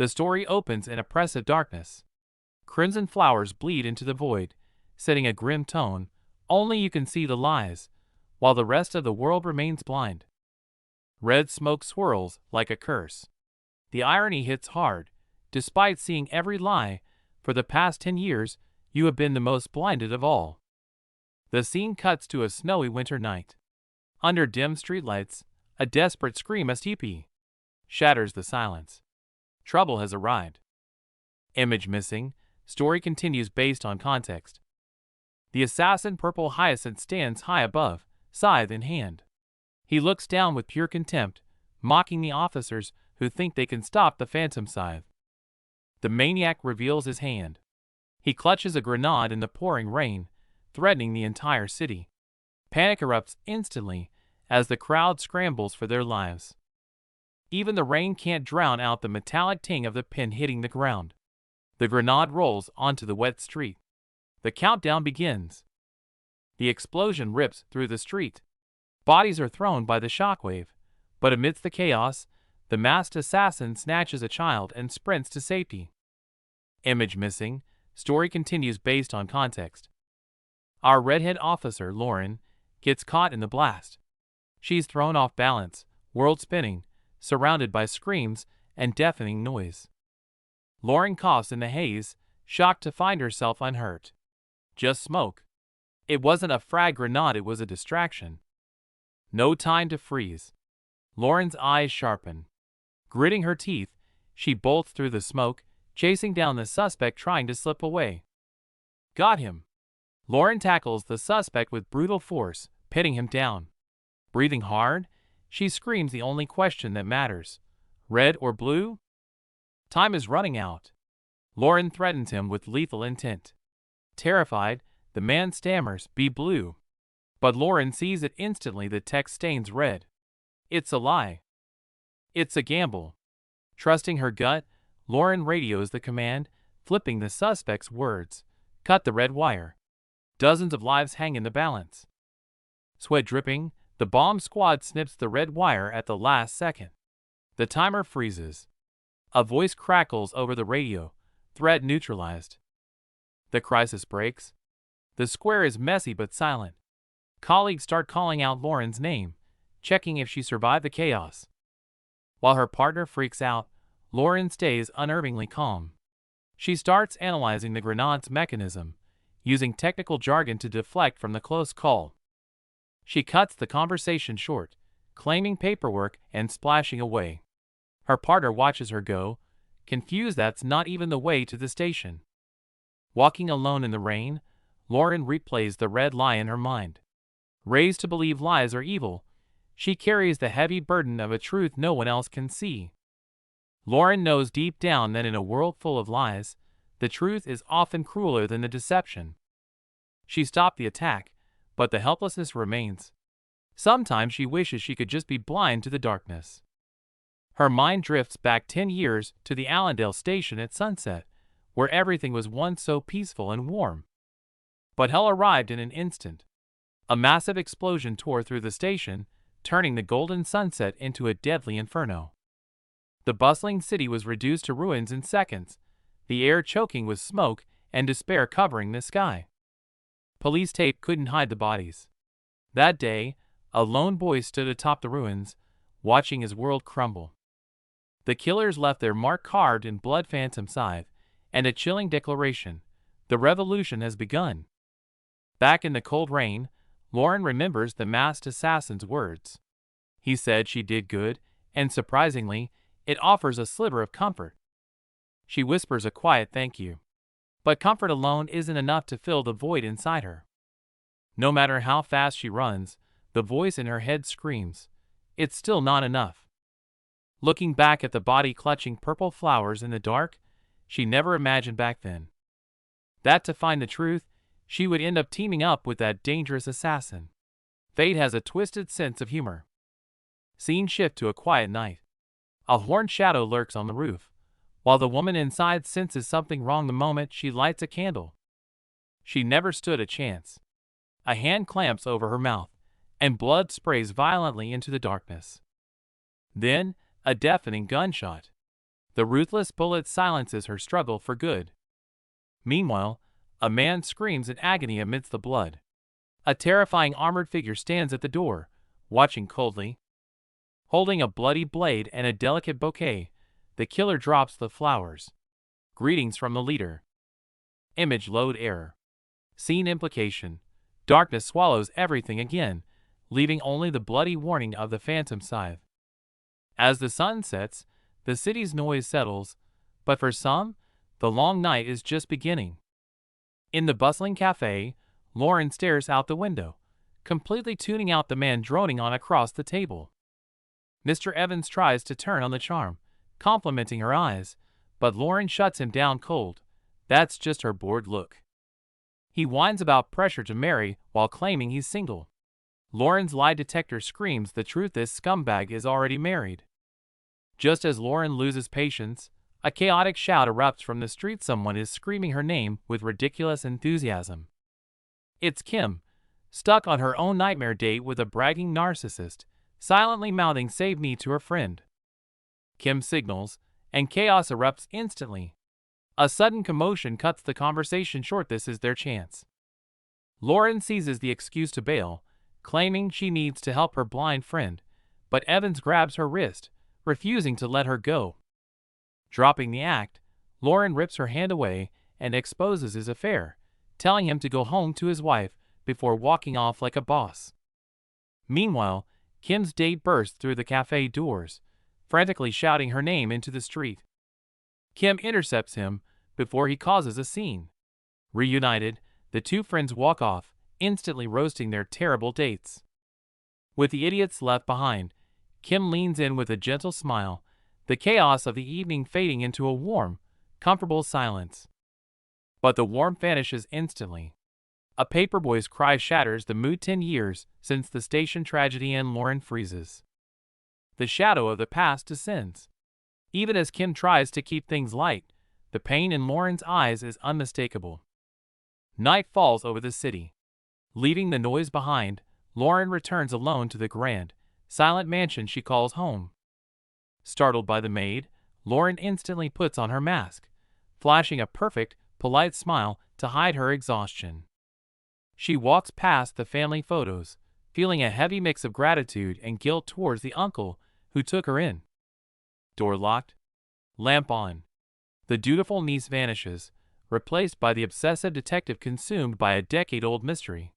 The story opens in oppressive darkness. Crimson flowers bleed into the void, setting a grim tone. Only you can see the lies, while the rest of the world remains blind. Red smoke swirls like a curse. The irony hits hard. Despite seeing every lie, for the past 10 years, you have been the most blinded of all. The scene cuts to a snowy winter night. Under dim streetlights, a desperate scream STP shatters the silence. Trouble has arrived. Image missing. Story continues based on context. The assassin Purple Hyacinth stands high above, scythe in hand. He looks down with pure contempt, mocking the officers who think they can stop the phantom scythe. The maniac reveals his hand. He clutches a grenade in the pouring rain, threatening the entire city. Panic erupts instantly as the crowd scrambles for their lives. Even the rain can't drown out the metallic ting of the pin hitting the ground. The grenade rolls onto the wet street. The countdown begins. The explosion rips through the street. Bodies are thrown by the shockwave, but amidst the chaos, the masked assassin snatches a child and sprints to safety. Image missing. Story continues based on context. Our redhead officer, Lauren, gets caught in the blast. She's thrown off balance, world spinning, surrounded by screams and deafening noise. Lauren coughs in the haze, shocked to find herself unhurt. Just smoke. It wasn't a frag grenade, it was a distraction. No time to freeze. Lauren's eyes sharpen. Gritting her teeth, she bolts through the smoke, chasing down the suspect trying to slip away. Got him. Lauren tackles the suspect with brutal force, pinning him down. Breathing hard, she screams the only question that matters. Red or blue? Time is running out. Lauren threatens him with lethal intent. Terrified, the man stammers, "Be blue." But Lauren sees it instantly, the text stains red. It's a lie. It's a gamble. Trusting her gut, Lauren radios the command, flipping the suspect's words. Cut the red wire. Dozens of lives hang in the balance. Sweat dripping, the bomb squad snips the red wire at the last second. The timer freezes. A voice crackles over the radio. Threat neutralized. The crisis breaks. The square is messy but silent. Colleagues start calling out Lauren's name, checking if she survived the chaos. While her partner freaks out, Lauren stays unnervingly calm. She starts analyzing the grenade's mechanism, using technical jargon to deflect from the close call. She cuts the conversation short, claiming paperwork and splashing away. Her partner watches her go, confused. That's not even the way to the station. Walking alone in the rain, Lauren replays the red lie in her mind. Raised to believe lies are evil, she carries the heavy burden of a truth no one else can see. Lauren knows deep down that in a world full of lies, the truth is often crueler than the deception. She stopped the attack, but the helplessness remains. Sometimes she wishes she could just be blind to the darkness. Her mind drifts back 10 years to the Allendale station at sunset, where everything was once so peaceful and warm. But hell arrived in an instant. A massive explosion tore through the station, turning the golden sunset into a deadly inferno. The bustling city was reduced to ruins in seconds, the air choking with smoke and despair covering the sky. Police tape couldn't hide the bodies. That day, a lone boy stood atop the ruins, watching his world crumble. The killers left their mark carved in blood, phantom scythe, and a chilling declaration: the revolution has begun. Back in the cold rain, Lauren remembers the masked assassin's words. He said she did good, and surprisingly, it offers a sliver of comfort. She whispers a quiet thank you. But comfort alone isn't enough to fill the void inside her. No matter how fast she runs, the voice in her head screams, it's still not enough. Looking back at the body clutching purple flowers in the dark, she never imagined back then that to find the truth, she would end up teaming up with that dangerous assassin. Fate has a twisted sense of humor. Scene shift to a quiet night. A horned shadow lurks on the roof, while the woman inside senses something wrong the moment she lights a candle. She never stood a chance. A hand clamps over her mouth, and blood sprays violently into the darkness. Then, a deafening gunshot. The ruthless bullet silences her struggle for good. Meanwhile, a man screams in agony amidst the blood. A terrifying armored figure stands at the door, watching coldly. Holding a bloody blade and a delicate bouquet, the killer drops the flowers. Greetings from the leader. Image load error. Scene implication. Darkness swallows everything again, leaving only the bloody warning of the phantom scythe. As the sun sets, the city's noise settles, but for some, the long night is just beginning. In the bustling cafe, Lauren stares out the window, completely tuning out the man droning on across the table. Mr. Evans tries to turn on the charm, complimenting her eyes, but Lauren shuts him down cold. That's just her bored look. He whines about pressure to marry while claiming he's single. Lauren's lie detector screams the truth: this scumbag is already married. Just as Lauren loses patience, a chaotic shout erupts from the street. Someone is screaming her name with ridiculous enthusiasm. It's Kim, stuck on her own nightmare date with a bragging narcissist, silently mouthing "save me" to her friend. Kim signals, and chaos erupts instantly. A sudden commotion cuts the conversation short. This is their chance. Lauren seizes the excuse to bail, claiming she needs to help her blind friend, but Evans grabs her wrist, refusing to let her go. Dropping the act, Lauren rips her hand away and exposes his affair, telling him to go home to his wife before walking off like a boss. Meanwhile, Kim's date bursts through the cafe doors, frantically shouting her name into the street. Kim intercepts him before he causes a scene. Reunited, the two friends walk off, instantly roasting their terrible dates. With the idiots left behind, Kim leans in with a gentle smile, the chaos of the evening fading into a warm, comfortable silence. But the warmth vanishes instantly. A paperboy's cry shatters the mood. 10 years since the station tragedy, and Lauren freezes. The shadow of the past descends. Even as Kim tries to keep things light, the pain in Lauren's eyes is unmistakable. Night falls over the city. Leaving the noise behind, Lauren returns alone to the grand, silent mansion she calls home. Startled by the maid, Lauren instantly puts on her mask, flashing a perfect, polite smile to hide her exhaustion. She walks past the family photos, feeling a heavy mix of gratitude and guilt towards the uncle who took her in. Door locked. Lamp on. The dutiful niece vanishes, replaced by the obsessive detective consumed by a decade-old mystery.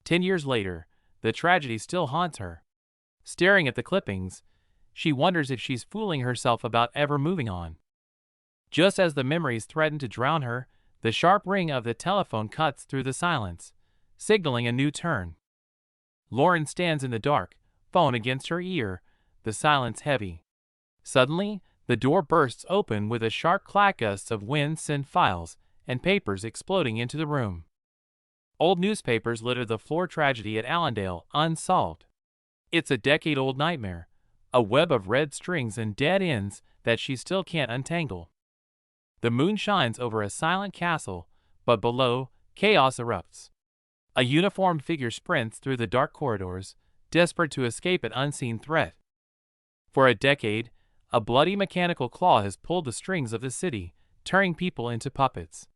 10 years later, the tragedy still haunts her. Staring at the clippings, she wonders if she's fooling herself about ever moving on. Just as the memories threaten to drown her, the sharp ring of the telephone cuts through the silence, signaling a new turn. Lauren stands in the dark, phone against her ear, the silence heavy. Suddenly, the door bursts open with a sharp clack. Gusts of wind send files and papers exploding into the room. Old newspapers litter the floor. Tragedy at Allendale, unsolved. It's a decade-old nightmare, a web of red strings and dead ends that she still can't untangle. The moon shines over a silent castle, but below, chaos erupts. A uniformed figure sprints through the dark corridors, desperate to escape an unseen threat. For a decade, a bloody mechanical claw has pulled the strings of the city, turning people into puppets.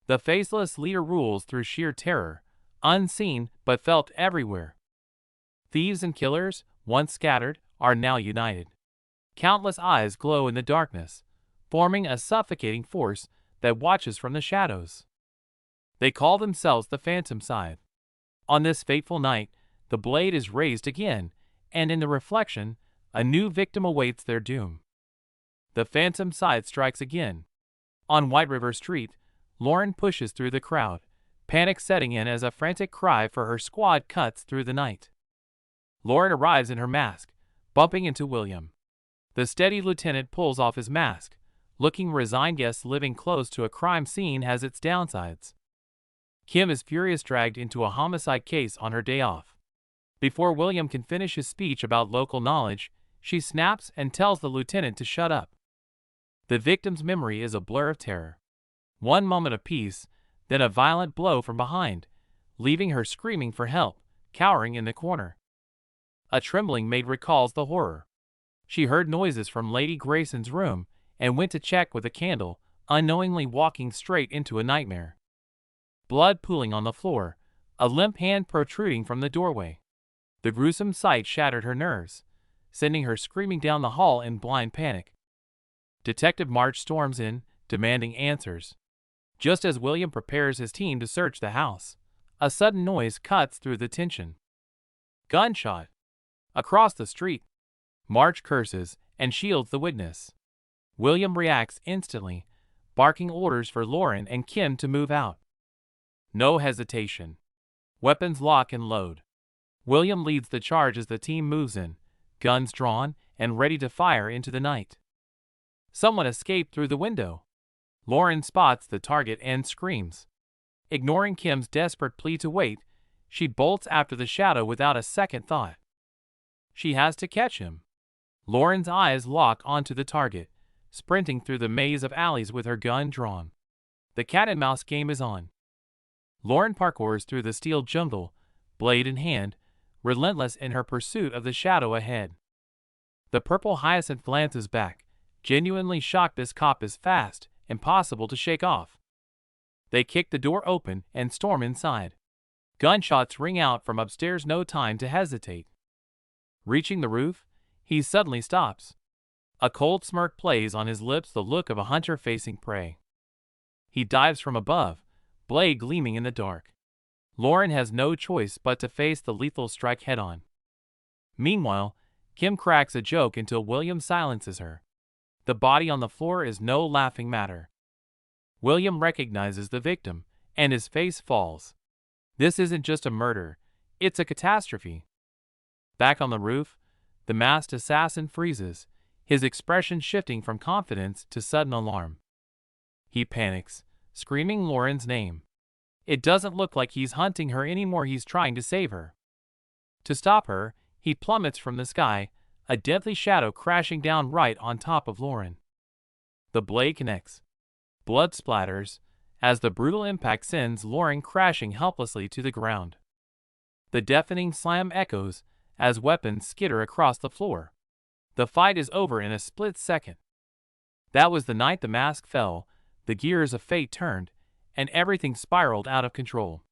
The faceless leader rules through sheer terror, unseen but felt everywhere. Thieves and killers, once scattered, are now united. Countless eyes glow in the darkness, forming a suffocating force that watches from the shadows. They call themselves the Phantom Scythe. On this fateful night, the blade is raised again, and in the reflection, a new victim awaits their doom. The Phantom Scythe strikes again. On White River Street, Lauren pushes through the crowd, panic setting in as a frantic cry for her squad cuts through the night. Lauren arrives in her mask, bumping into William. The steady lieutenant pulls off his mask, looking resigned. Guess living close to a crime scene has its downsides. Kim is furious, dragged into a homicide case on her day off. Before William can finish his speech about local knowledge, she snaps and tells the lieutenant to shut up. The victim's memory is a blur of terror. One moment of peace, then a violent blow from behind, leaving her screaming for help, cowering in the corner. A trembling maid recalls the horror. She heard noises from Lady Grayson's room and went to check with a candle, unknowingly walking straight into a nightmare. Blood pooling on the floor, a limp hand protruding from the doorway. The gruesome sight shattered her nerves, sending her screaming down the hall in blind panic. Detective March storms in, demanding answers. Just as William prepares his team to search the house, a sudden noise cuts through the tension. Gunshot! Across the street. March curses and shields the witness. William reacts instantly, barking orders for Lauren and Kim to move out. No hesitation. Weapons lock and load. William leads the charge as the team moves in, guns drawn and ready to fire into the night. Someone escaped through the window. Lauren spots the target and screams. Ignoring Kim's desperate plea to wait, she bolts after the shadow without a second thought. She has to catch him. Lauren's eyes lock onto the target, sprinting through the maze of alleys with her gun drawn. The cat-and-mouse game is on. Lauren parkours through the steel jungle, blade in hand, relentless in her pursuit of the shadow ahead. The purple hyacinth glances back, genuinely shocked this cop is fast, impossible to shake off. They kick the door open and storm inside. Gunshots ring out from upstairs, no time to hesitate. Reaching the roof, he suddenly stops. A cold smirk plays on his lips, the look of a hunter facing prey. He dives from above, blade gleaming in the dark. Lauren has no choice but to face the lethal strike head-on. Meanwhile, Kim cracks a joke until William silences her. The body on the floor is no laughing matter. William recognizes the victim, and his face falls. This isn't just a murder, it's a catastrophe. Back on the roof, the masked assassin freezes, his expression shifting from confidence to sudden alarm. He panics, screaming Lauren's name. It doesn't look like he's hunting her anymore, he's trying to save her. To stop her, he plummets from the sky, a deadly shadow crashing down right on top of Lauren. The blade connects. Blood splatters, as the brutal impact sends Lauren crashing helplessly to the ground. The deafening slam echoes as weapons skitter across the floor. The fight is over in a split second. That was the night the mask fell, the gears of fate turned, and everything spiraled out of control.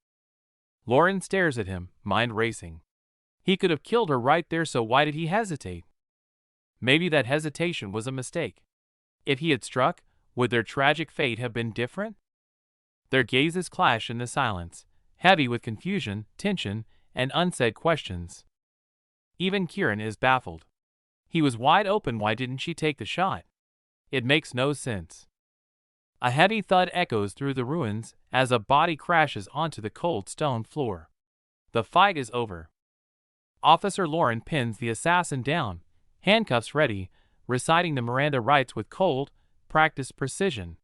Lauren stares at him, mind racing. He could have killed her right there, so why did he hesitate? Maybe that hesitation was a mistake. If he had struck, would their tragic fate have been different? Their gazes clash in the silence, heavy with confusion, tension, and unsaid questions. Even Kieran is baffled. He was wide open, why didn't she take the shot? It makes no sense. A heavy thud echoes through the ruins as a body crashes onto the cold stone floor. The fight is over. Officer Lauren pins the assassin down, handcuffs ready, reciting the Miranda rights with cold, practiced precision.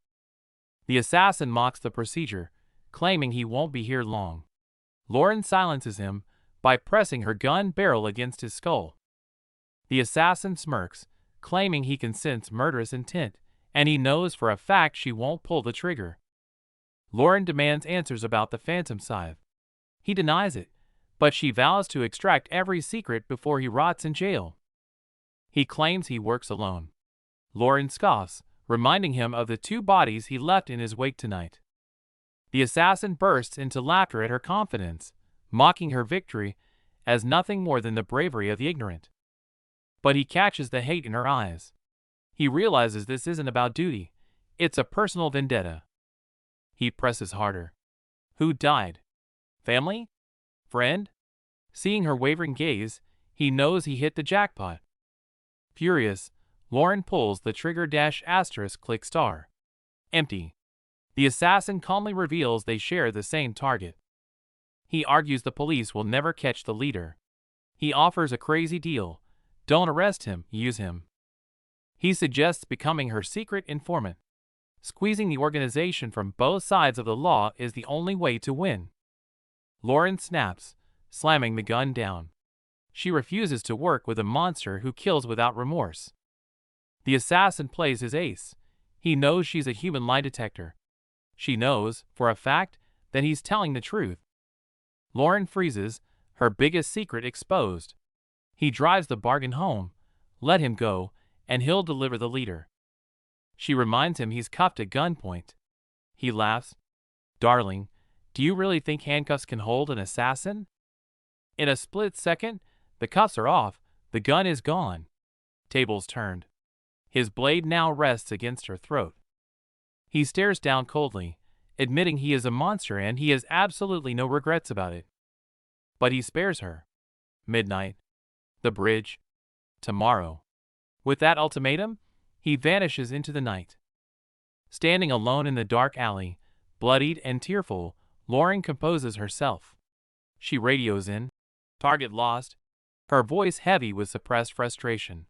The assassin mocks the procedure, claiming he won't be here long. Lauren silences him by pressing her gun barrel against his skull. The assassin smirks, claiming he can sense murderous intent, and he knows for a fact she won't pull the trigger. Lauren demands answers about the phantom scythe. He denies it, but she vows to extract every secret before he rots in jail. He claims he works alone. Lauren scoffs, reminding him of the 2 bodies he left in his wake tonight. The assassin bursts into laughter at her confidence, mocking her victory as nothing more than the bravery of the ignorant. But he catches the hate in her eyes. He realizes this isn't about duty, it's a personal vendetta. He presses harder. Who died? Family? Friend? Seeing her wavering gaze, he knows he hit the jackpot. Furious, Lauren pulls the trigger ***. Empty. The assassin calmly reveals they share the same target. He argues the police will never catch the leader. He offers a crazy deal. Don't arrest him, use him. He suggests becoming her secret informant. Squeezing the organization from both sides of the law is the only way to win. Lauren snaps, slamming the gun down. She refuses to work with a monster who kills without remorse. The assassin plays his ace. He knows she's a human lie detector. She knows, for a fact, that he's telling the truth. Lauren freezes, her biggest secret exposed. He drives the bargain home. Let him go, and he'll deliver the leader. She reminds him he's cuffed at gunpoint. He laughs. Darling, do you really think handcuffs can hold an assassin? In a split second, the cuffs are off, the gun is gone. Tables turned. His blade now rests against her throat. He stares down coldly, admitting he is a monster and he has absolutely no regrets about it. But he spares her. Midnight. The bridge. Tomorrow. With that ultimatum, he vanishes into the night. Standing alone in the dark alley, bloodied and tearful, Lauren composes herself. She radios in. Target lost. Her voice heavy with suppressed frustration.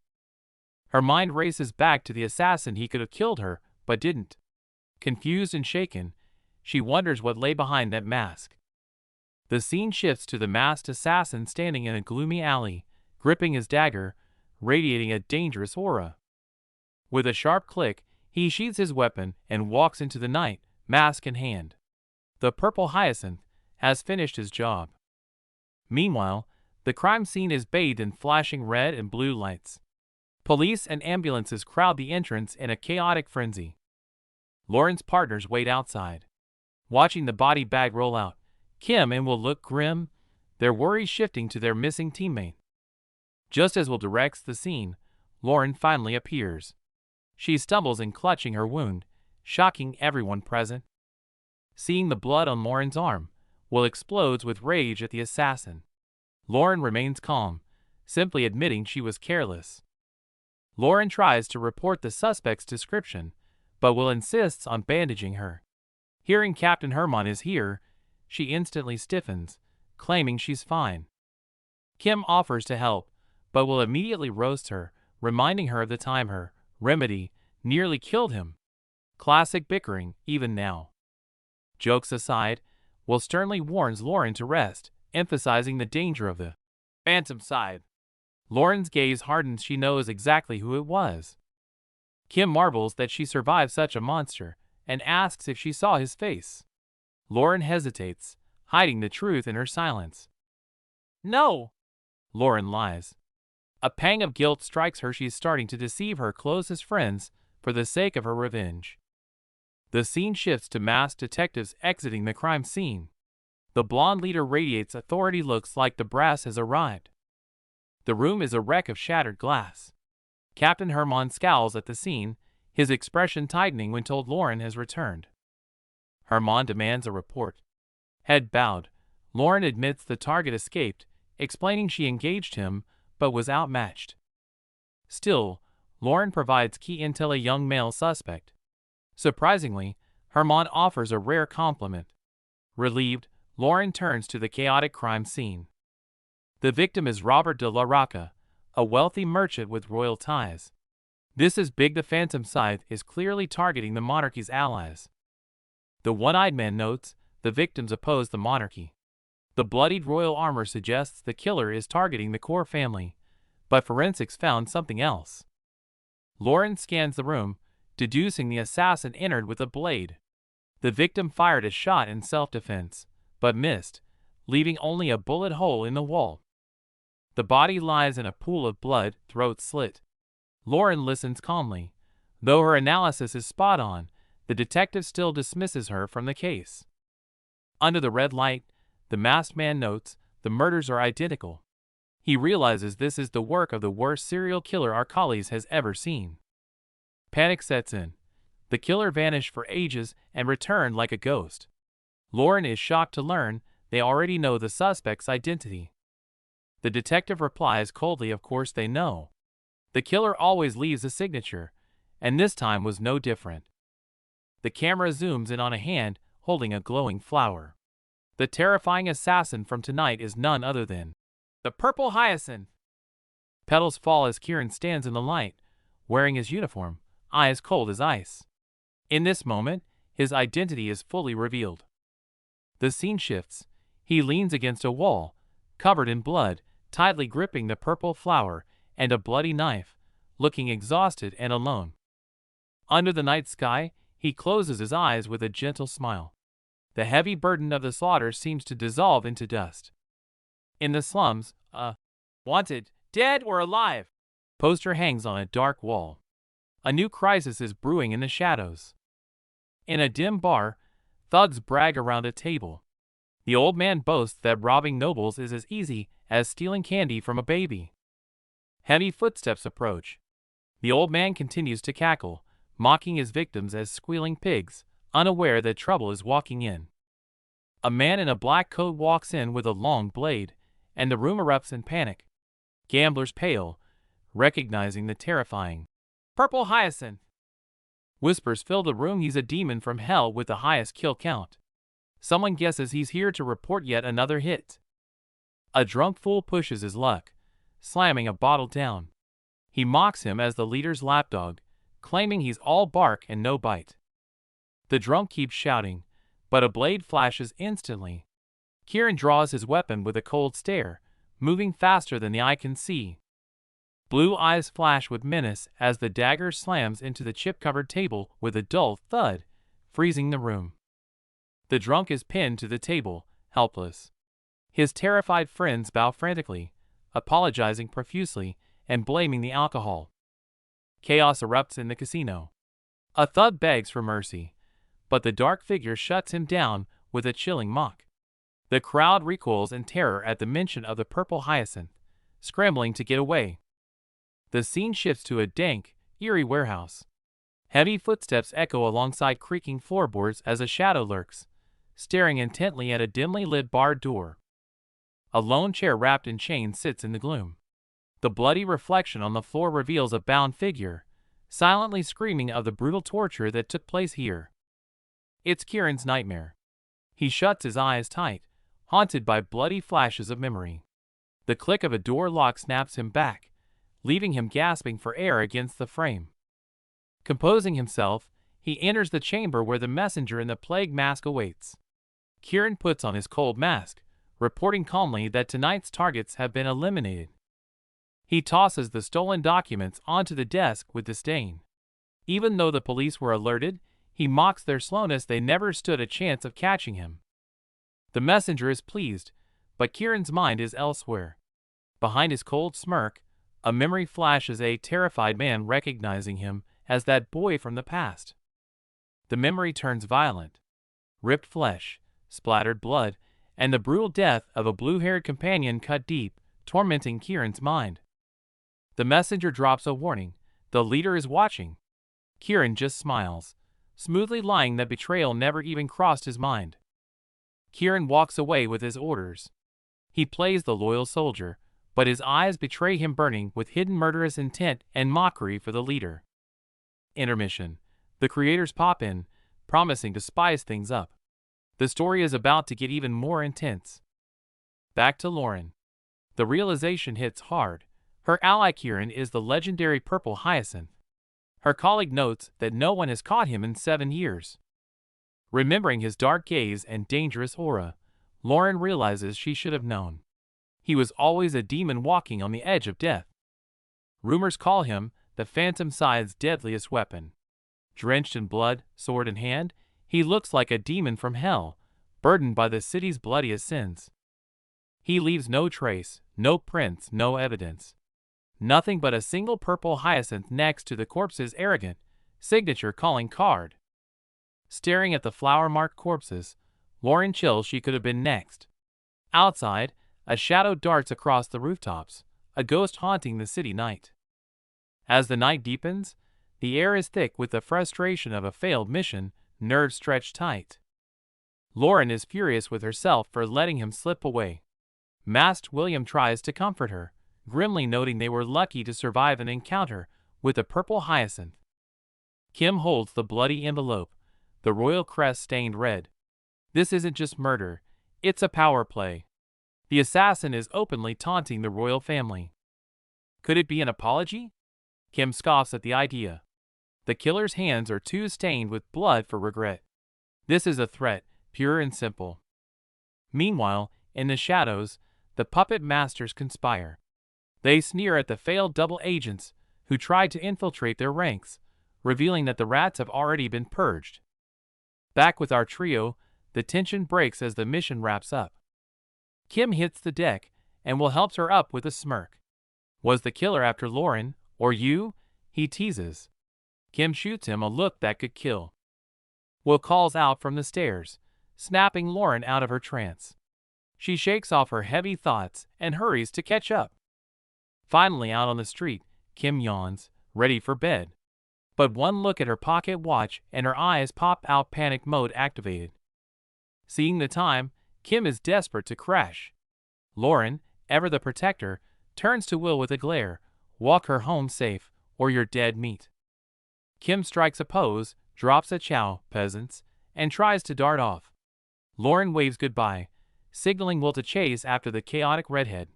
Her mind races back to the assassin he could have killed her, but didn't. Confused and shaken, she wonders what lay behind that mask. The scene shifts to the masked assassin standing in a gloomy alley, gripping his dagger, radiating a dangerous aura. With a sharp click, he sheathes his weapon and walks into the night, mask in hand. The purple hyacinth has finished his job. Meanwhile, the crime scene is bathed in flashing red and blue lights. Police and ambulances crowd the entrance in a chaotic frenzy. Lauren's partners wait outside. Watching the body bag roll out, Kim and Will look grim, their worries shifting to their missing teammate. Just as Will directs the scene, Lauren finally appears. She stumbles in clutching her wound, shocking everyone present. Seeing the blood on Lauren's arm, Will explodes with rage at the assassin. Lauren remains calm, simply admitting she was careless. Lauren tries to report the suspect's description, but Will insists on bandaging her. Hearing Captain Herman is here, she instantly stiffens, claiming she's fine. Kim offers to help, but Will immediately roast her, reminding her of the time her remedy nearly killed him. Classic bickering, even now. Jokes aside, Will sternly warns Lauren to rest, emphasizing the danger of the phantom side. Lauren's gaze hardens. She knows exactly who it was. Kim marvels that she survived such a monster, and asks if she saw his face. Lauren hesitates, hiding the truth in her silence. No! Lauren lies. A pang of guilt strikes her. She's starting to deceive her closest friends for the sake of her revenge. The scene shifts to masked detectives exiting the crime scene. The blonde leader radiates authority. Looks like the brass has arrived. The room is a wreck of shattered glass. Captain Herman scowls at the scene, his expression tightening when told Lauren has returned. Herman demands a report. Head bowed, Lauren admits the target escaped, explaining she engaged him, but was outmatched. Still, Lauren provides key intel: a young male suspect. Surprisingly, Herman offers a rare compliment. Relieved, Lauren turns to the chaotic crime scene. The victim is Robert de la Rocca, a wealthy merchant with royal ties. This is big. The phantom scythe is clearly targeting the monarchy's allies. The one-eyed man notes the victims oppose the monarchy. The bloodied royal armor suggests the killer is targeting the core family, but forensics found something else. Lauren scans the room, deducing the assassin entered with a blade. The victim fired a shot in self-defense, but missed, leaving only a bullet hole in the wall. The body lies in a pool of blood, throat slit. Lauren listens calmly. Though her analysis is spot on, the detective still dismisses her from the case. Under the red light, the masked man notes the murders are identical. He realizes this is the work of the worst serial killer Arcalis has ever seen. Panic sets in. The killer vanished for ages and returned like a ghost. Lauren is shocked to learn they already know the suspect's identity. The detective replies coldly, of course they know. The killer always leaves a signature, and this time was no different. The camera zooms in on a hand holding a glowing flower. The terrifying assassin from tonight is none other than the purple hyacinth. Petals fall as Kieran stands in the light, wearing his uniform, eyes cold as ice. In this moment, his identity is fully revealed. The scene shifts. He leans against a wall, covered in blood, tightly gripping the purple flower and a bloody knife, looking exhausted and alone. Under the night sky, he closes his eyes with a gentle smile. The heavy burden of the slaughter seems to dissolve into dust. In the slums, a "Wanted, dead or alive" poster hangs on a dark wall. A new crisis is brewing in the shadows. In a dim bar, thugs brag around a table. The old man boasts that robbing nobles is as easy as stealing candy from a baby. Heavy footsteps approach. The old man continues to cackle, mocking his victims as squealing pigs, unaware that trouble is walking in. A man in a black coat walks in with a long blade, and the room erupts in panic. Gamblers pale, recognizing the terrifying Purple Hyacinth. Whispers fill the room. He's a demon from hell with the highest kill count. Someone guesses he's here to report yet another hit. A drunk fool pushes his luck, slamming a bottle down. He mocks him as the leader's lapdog, claiming he's all bark and no bite. The drunk keeps shouting, but a blade flashes instantly. Kieran draws his weapon with a cold stare, moving faster than the eye can see. Blue eyes flash with menace as the dagger slams into the chip-covered table with a dull thud, freezing the room. The drunk is pinned to the table, helpless. His terrified friends bow frantically, apologizing profusely and blaming the alcohol. Chaos erupts in the casino. A thug begs for mercy, but the dark figure shuts him down with a chilling mock. The crowd recoils in terror at the mention of the Purple Hyacinth, scrambling to get away. The scene shifts to a dank, eerie warehouse. Heavy footsteps echo alongside creaking floorboards as a shadow lurks, staring intently at a dimly lit bar door. A lone chair wrapped in chains sits in the gloom. The bloody reflection on the floor reveals a bound figure, silently screaming of the brutal torture that took place here. It's Kieran's nightmare. He shuts his eyes tight, haunted by bloody flashes of memory. The click of a door lock snaps him back, leaving him gasping for air against the frame. Composing himself, he enters the chamber where the messenger in the plague mask awaits. Kieran puts on his cold mask, reporting calmly that tonight's targets have been eliminated. He tosses the stolen documents onto the desk with disdain. Even though the police were alerted, he mocks their slowness. They never stood a chance of catching him. The messenger is pleased, but Kieran's mind is elsewhere. Behind his cold smirk, a memory flashes, a terrified man recognizing him as that boy from the past. The memory turns violent. Ripped flesh, splattered blood, and the brutal death of a blue-haired companion cut deep, tormenting Kieran's mind. The messenger drops a warning. The leader is watching. Kieran just smiles, smoothly lying that betrayal never even crossed his mind. Kieran walks away with his orders. He plays the loyal soldier, but his eyes betray him burning with hidden murderous intent and mockery for the leader. Intermission. The creators pop in, promising to spice things up. The story is about to get even more intense. Back to Lauren. The realization hits hard. Her ally Kieran is the legendary Purple Hyacinth. Her colleague notes that no one has caught him in 7 years. Remembering his dark gaze and dangerous aura, Lauren realizes she should have known. He was always a demon walking on the edge of death. Rumors call him the Phantom Side's deadliest weapon. Drenched in blood, sword in hand, he looks like a demon from hell, burdened by the city's bloodiest sins. He leaves no trace, no prints, no evidence. Nothing but a single purple hyacinth next to the corpse's arrogant signature calling card. Staring at the flower-marked corpses, Lauren chills. She could have been next. Outside, a shadow darts across the rooftops, a ghost haunting the city night. As the night deepens, the air is thick with the frustration of a failed mission, nerves stretched tight. Lauren is furious with herself for letting him slip away. Masked William tries to comfort her, grimly noting they were lucky to survive an encounter with a purple hyacinth. Kim holds the bloody envelope, the royal crest stained red. This isn't just murder, it's a power play. The assassin is openly taunting the royal family. Could it be an apology? Kim scoffs at the idea. The killer's hands are too stained with blood for regret. This is a threat, pure and simple. Meanwhile, in the shadows, the puppet masters conspire. They sneer at the failed double agents who tried to infiltrate their ranks, revealing that the rats have already been purged. Back with our trio, the tension breaks as the mission wraps up. Kim hits the deck, and Will helps her up with a smirk. Was the killer after Lauren, or you? He teases. Kim shoots him a look that could kill. Will calls out from the stairs, snapping Lauren out of her trance. She shakes off her heavy thoughts and hurries to catch up. Finally out on the street, Kim yawns, ready for bed. But one look at her pocket watch and her eyes pop out, panic mode activated. Seeing the time, Kim is desperate to crash. Lauren, ever the protector, turns to Will with a glare, walk her home safe, or you're dead meat. Kim strikes a pose, drops a chow, peasants, and tries to dart off. Lauren waves goodbye, signaling Will to chase after the chaotic redhead.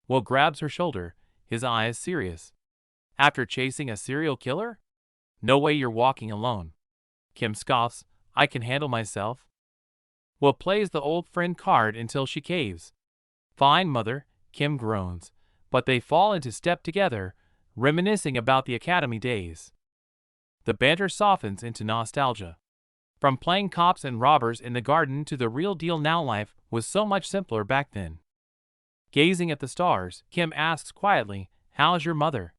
Will grabs her shoulder, his eyes serious. After chasing a serial killer? No way you're walking alone. Kim scoffs, I can handle myself. Will plays the old friend card until she caves. Fine, mother, Kim groans, but they fall into step together, reminiscing about the academy days. The banter softens into nostalgia. From playing cops and robbers in the garden to the real deal now, life was so much simpler back then. Gazing at the stars, Kim asks quietly, how's your mother?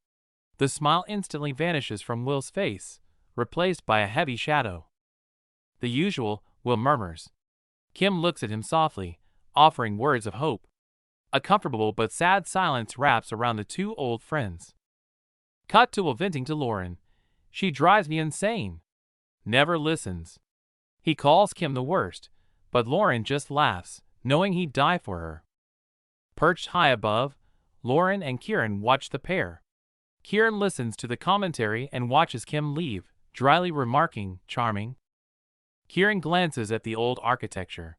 The smile instantly vanishes from Will's face, replaced by a heavy shadow. The usual, Will murmurs. Kim looks at him softly, offering words of hope. A comfortable but sad silence wraps around the two old friends. Cut to Will venting to Lauren. She drives me insane. Never listens. He calls Kim the worst, but Lauren just laughs, knowing he'd die for her. Perched high above, Lauren and Kieran watch the pair. Kieran listens to the commentary and watches Kim leave, dryly remarking, charming. Kieran glances at the old architecture.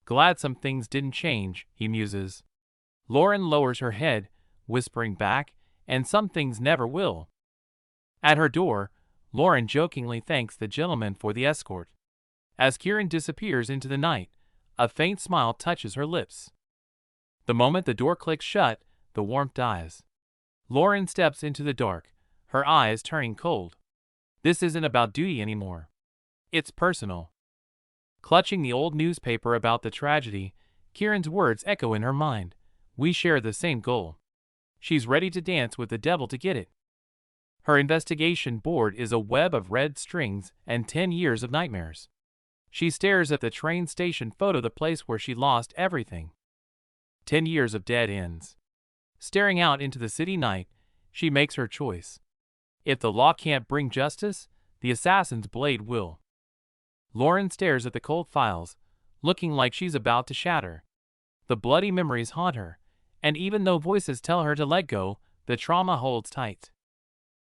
Glad some things didn't change, he muses. Lauren lowers her head, whispering back, and some things never will. At her door, Lauren jokingly thanks the gentleman for the escort. As Kieran disappears into the night, a faint smile touches her lips. The moment the door clicks shut, the warmth dies. Lauren steps into the dark, her eyes turning cold. This isn't about duty anymore. It's personal. Clutching the old newspaper about the tragedy, Kieran's words echo in her mind. We share the same goal. She's ready to dance with the devil to get it. Her investigation board is a web of red strings and 10 years of nightmares. She stares at the train station photo, the place where she lost everything. 10 years of dead ends. Staring out into the city night, she makes her choice. If the law can't bring justice, the assassin's blade will. Lauren stares at the cold files, looking like she's about to shatter. The bloody memories haunt her, and even though voices tell her to let go, the trauma holds tight.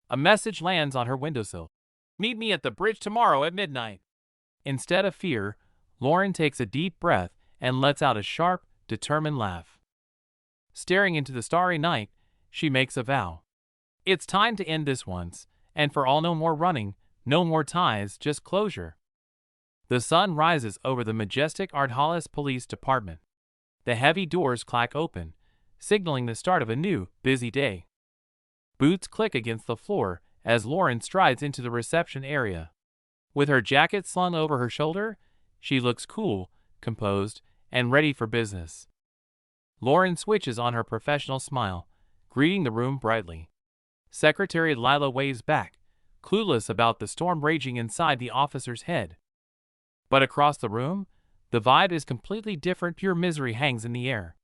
A message lands on her windowsill. Meet me at the bridge tomorrow at midnight. Instead of fear, Lauren takes a deep breath and lets out a sharp, determined laugh. Staring into the starry night, she makes a vow. It's time to end this once, and for all, no more running, no more ties, just closure. The sun rises over the majestic Art Hollis Police Department. The heavy doors clack open, signaling the start of a new, busy day. Boots click against the floor as Lauren strides into the reception area. With her jacket slung over her shoulder, she looks cool, composed, and ready for business. Lauren switches on her professional smile, greeting the room brightly. Secretary Lila waves back, clueless about the storm raging inside the officer's head. But across the room, the vibe is completely different. Pure misery hangs in the air.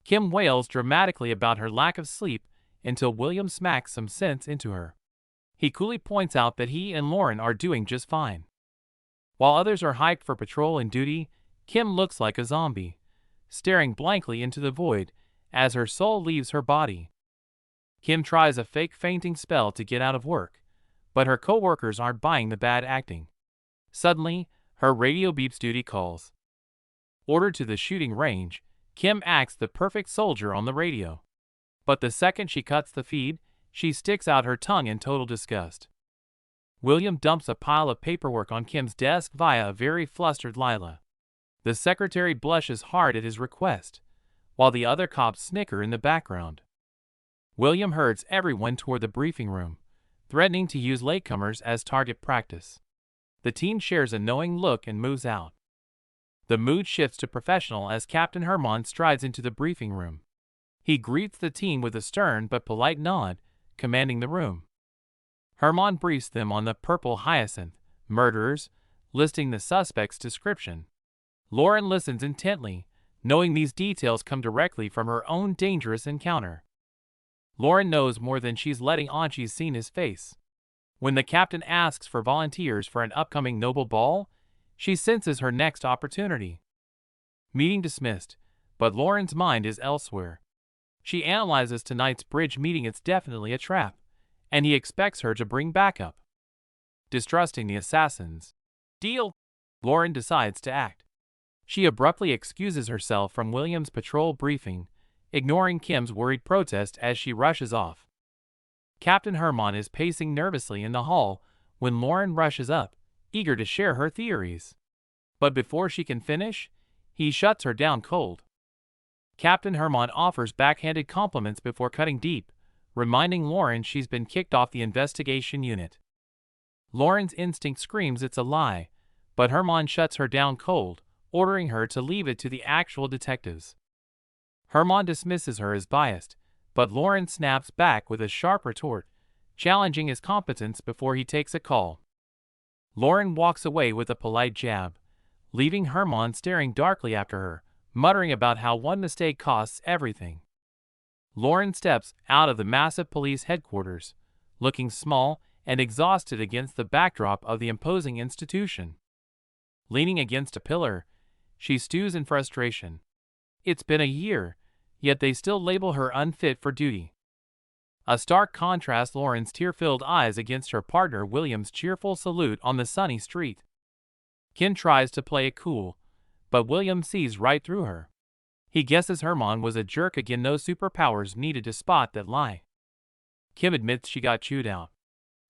Kim wails dramatically about her lack of sleep until William smacks some sense into her. He coolly points out that he and Lauren are doing just fine. While others are hyped for patrol and duty, Kim looks like a zombie, staring blankly into the void as her soul leaves her body. Kim tries a fake fainting spell to get out of work, but her co-workers aren't buying the bad acting. Suddenly, her radio beeps duty calls. Ordered to the shooting range, Kim acts the perfect soldier on the radio. But the second she cuts the feed, she sticks out her tongue in total disgust. William dumps a pile of paperwork on Kim's desk via a very flustered Lila. The secretary blushes hard at his request, while the other cops snicker in the background. William herds everyone toward the briefing room, threatening to use latecomers as target practice. The team shares a knowing look and moves out. The mood shifts to professional as Captain Herman strides into the briefing room. He greets the team with a stern but polite nod, commanding the room. Herman briefs them on the purple hyacinth murderers, listing the suspect's description. Lauren listens intently, knowing these details come directly from her own dangerous encounter. Lauren knows more than she's letting on. She's seen his face. When the captain asks for volunteers for an upcoming noble ball, she senses her next opportunity. Meeting dismissed, but Lauren's mind is elsewhere. She analyzes tonight's bridge meeting. It's definitely a trap, and he expects her to bring backup. Distrusting the assassin's deal, Lauren decides to act. She abruptly excuses herself from William's patrol briefing, ignoring Kim's worried protest as she rushes off. Captain Herman is pacing nervously in the hall when Lauren rushes up, eager to share her theories. But before she can finish, he shuts her down cold. Captain Herman offers backhanded compliments before cutting deep, reminding Lauren she's been kicked off the investigation unit. Lauren's instinct screams it's a lie, but Herman shuts her down cold, ordering her to leave it to the actual detectives. Herman dismisses her as biased, but Lauren snaps back with a sharp retort, challenging his competence before he takes a call. Lauren walks away with a polite jab, leaving Herman staring darkly after her, muttering about how one mistake costs everything. Lauren steps out of the massive police headquarters, looking small and exhausted against the backdrop of the imposing institution. Leaning against a pillar, she stews in frustration. It's been a year, yet they still label her unfit for duty. A stark contrast, Lauren's tear-filled eyes against her partner William's cheerful salute on the sunny street. Kim tries to play it cool, but William sees right through her. He guesses Herman was a jerk again. No superpowers needed to spot that lie. Kim admits she got chewed out.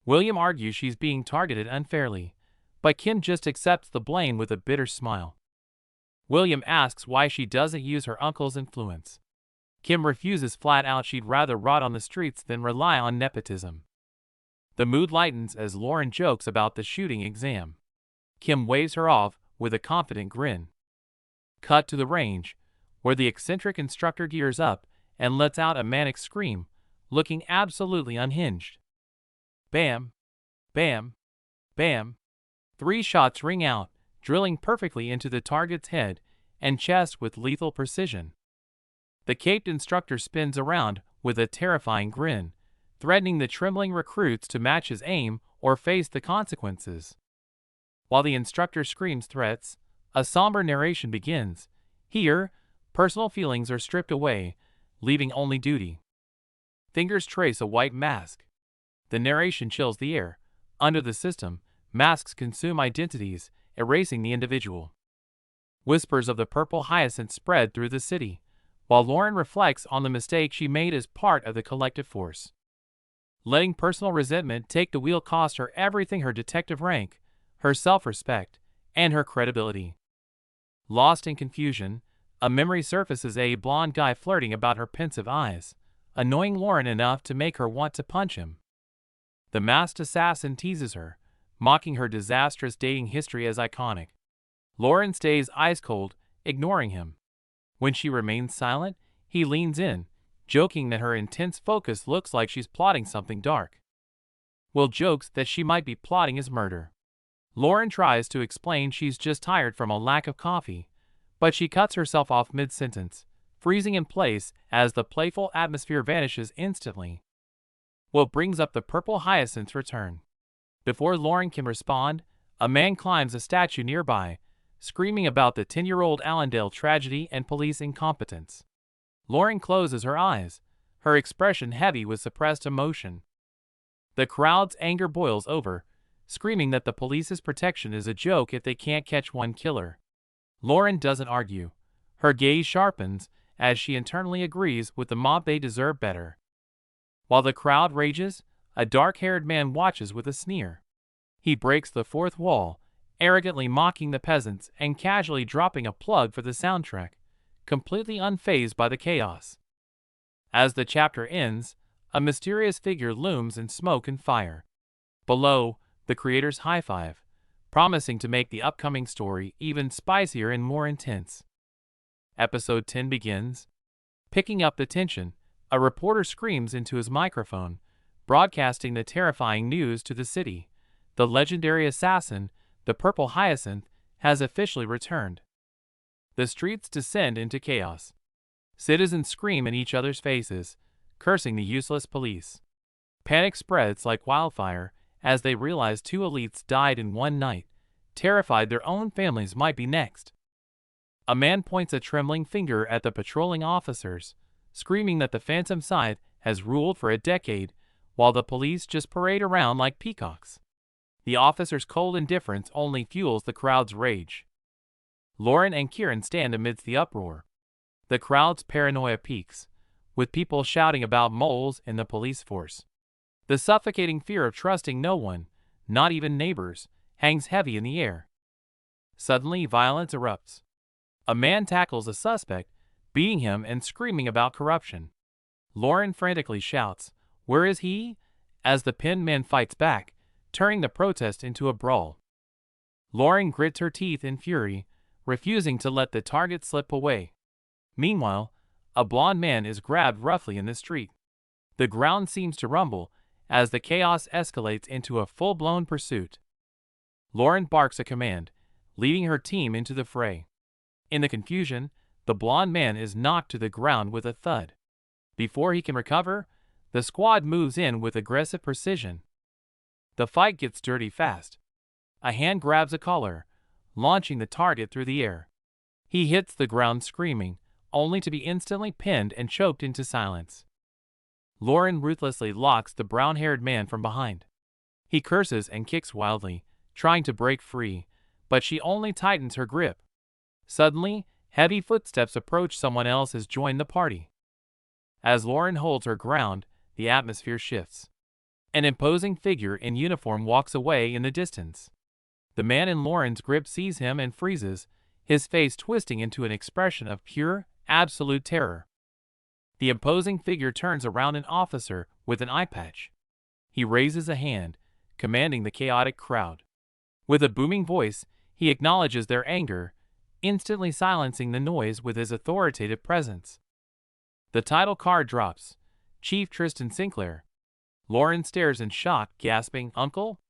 William argues she's being targeted unfairly, but Kim just accepts the blame with a bitter smile. William asks why she doesn't use her uncle's influence. Kim refuses flat out. She'd rather rot on the streets than rely on nepotism. The mood lightens as Lauren jokes about the shooting exam. Kim waves her off with a confident grin. Cut to the range, where the eccentric instructor gears up and lets out a manic scream, looking absolutely unhinged. Bam! Bam! Bam! 3 shots ring out, drilling perfectly into the target's head and chest with lethal precision. The caped instructor spins around with a terrifying grin, threatening the trembling recruits to match his aim or face the consequences. While the instructor screams threats, a somber narration begins. Here, personal feelings are stripped away, leaving only duty. Fingers trace a white mask. The narration chills the air. Under the system, masks consume identities, erasing the individual. Whispers of the purple hyacinth spread through the city, while Lauren reflects on the mistake she made as part of the collective force. Letting personal resentment take the wheel cost her everything: her detective rank, her self-respect, and her credibility. Lost in confusion, a memory surfaces: a blonde guy flirting about her pensive eyes, annoying Lauren enough to make her want to punch him. The masked assassin teases her, mocking her disastrous dating history as iconic. Lauren stays ice cold, ignoring him. When she remains silent, he leans in, joking that her intense focus looks like she's plotting something dark. Will jokes that she might be plotting his murder. Lauren tries to explain she's just tired from a lack of coffee, but she cuts herself off mid-sentence, freezing in place as the playful atmosphere vanishes instantly. Will brings up the purple hyacinth's return. Before Lauren can respond, a man climbs a statue nearby, screaming about the 10-year-old Allendale tragedy and police incompetence. Lauren closes her eyes, her expression heavy with suppressed emotion. The crowd's anger boils over, screaming that the police's protection is a joke if they can't catch one killer. Lauren doesn't argue. Her gaze sharpens as she internally agrees with the mob: they deserve better. While the crowd rages, a dark-haired man watches with a sneer. He breaks the fourth wall, arrogantly mocking the peasants and casually dropping a plug for the soundtrack, completely unfazed by the chaos. As the chapter ends, a mysterious figure looms in smoke and fire. Below, the creators high-five, promising to make the upcoming story even spicier and more intense. Episode 10 begins. Picking up the tension, a reporter screams into his microphone, broadcasting the terrifying news to the city. The legendary assassin, the Purple Hyacinth, has officially returned. The streets descend into chaos. Citizens scream in each other's faces, cursing the useless police. Panic spreads like wildfire as they realize two elites died in one night, terrified their own families might be next. A man points a trembling finger at the patrolling officers, screaming that the Phantom Scythe has ruled for a decade, while the police just parade around like peacocks. The officers' cold indifference only fuels the crowd's rage. Lauren and Kieran stand amidst the uproar. The crowd's paranoia peaks, with people shouting about moles in the police force. The suffocating fear of trusting no one, not even neighbors, hangs heavy in the air. Suddenly, violence erupts. A man tackles a suspect, beating him and screaming about corruption. Lauren frantically shouts, "Where is he?" as the pinned man fights back, turning the protest into a brawl. Lauren grits her teeth in fury, refusing to let the target slip away. Meanwhile, a blond man is grabbed roughly in the street. The ground seems to rumble as the chaos escalates into a full-blown pursuit. Lauren barks a command, leading her team into the fray. In the confusion, the blond man is knocked to the ground with a thud. Before he can recover, the squad moves in with aggressive precision. The fight gets dirty fast. A hand grabs a collar, launching the target through the air. He hits the ground screaming, only to be instantly pinned and choked into silence. Lauren ruthlessly locks the brown-haired man from behind. He curses and kicks wildly, trying to break free, but she only tightens her grip. Suddenly, heavy footsteps approach. Someone else has joined the party. As Lauren holds her ground, the atmosphere shifts. An imposing figure in uniform walks away in the distance. The man in Lauren's grip sees him and freezes, his face twisting into an expression of pure, absolute terror. The imposing figure turns around an officer with an eye patch. He raises a hand, commanding the chaotic crowd. With a booming voice, he acknowledges their anger, instantly silencing the noise with his authoritative presence. The title card drops. Chief Tristan Sinclair. Lauren stares in shock, gasping, "Uncle?"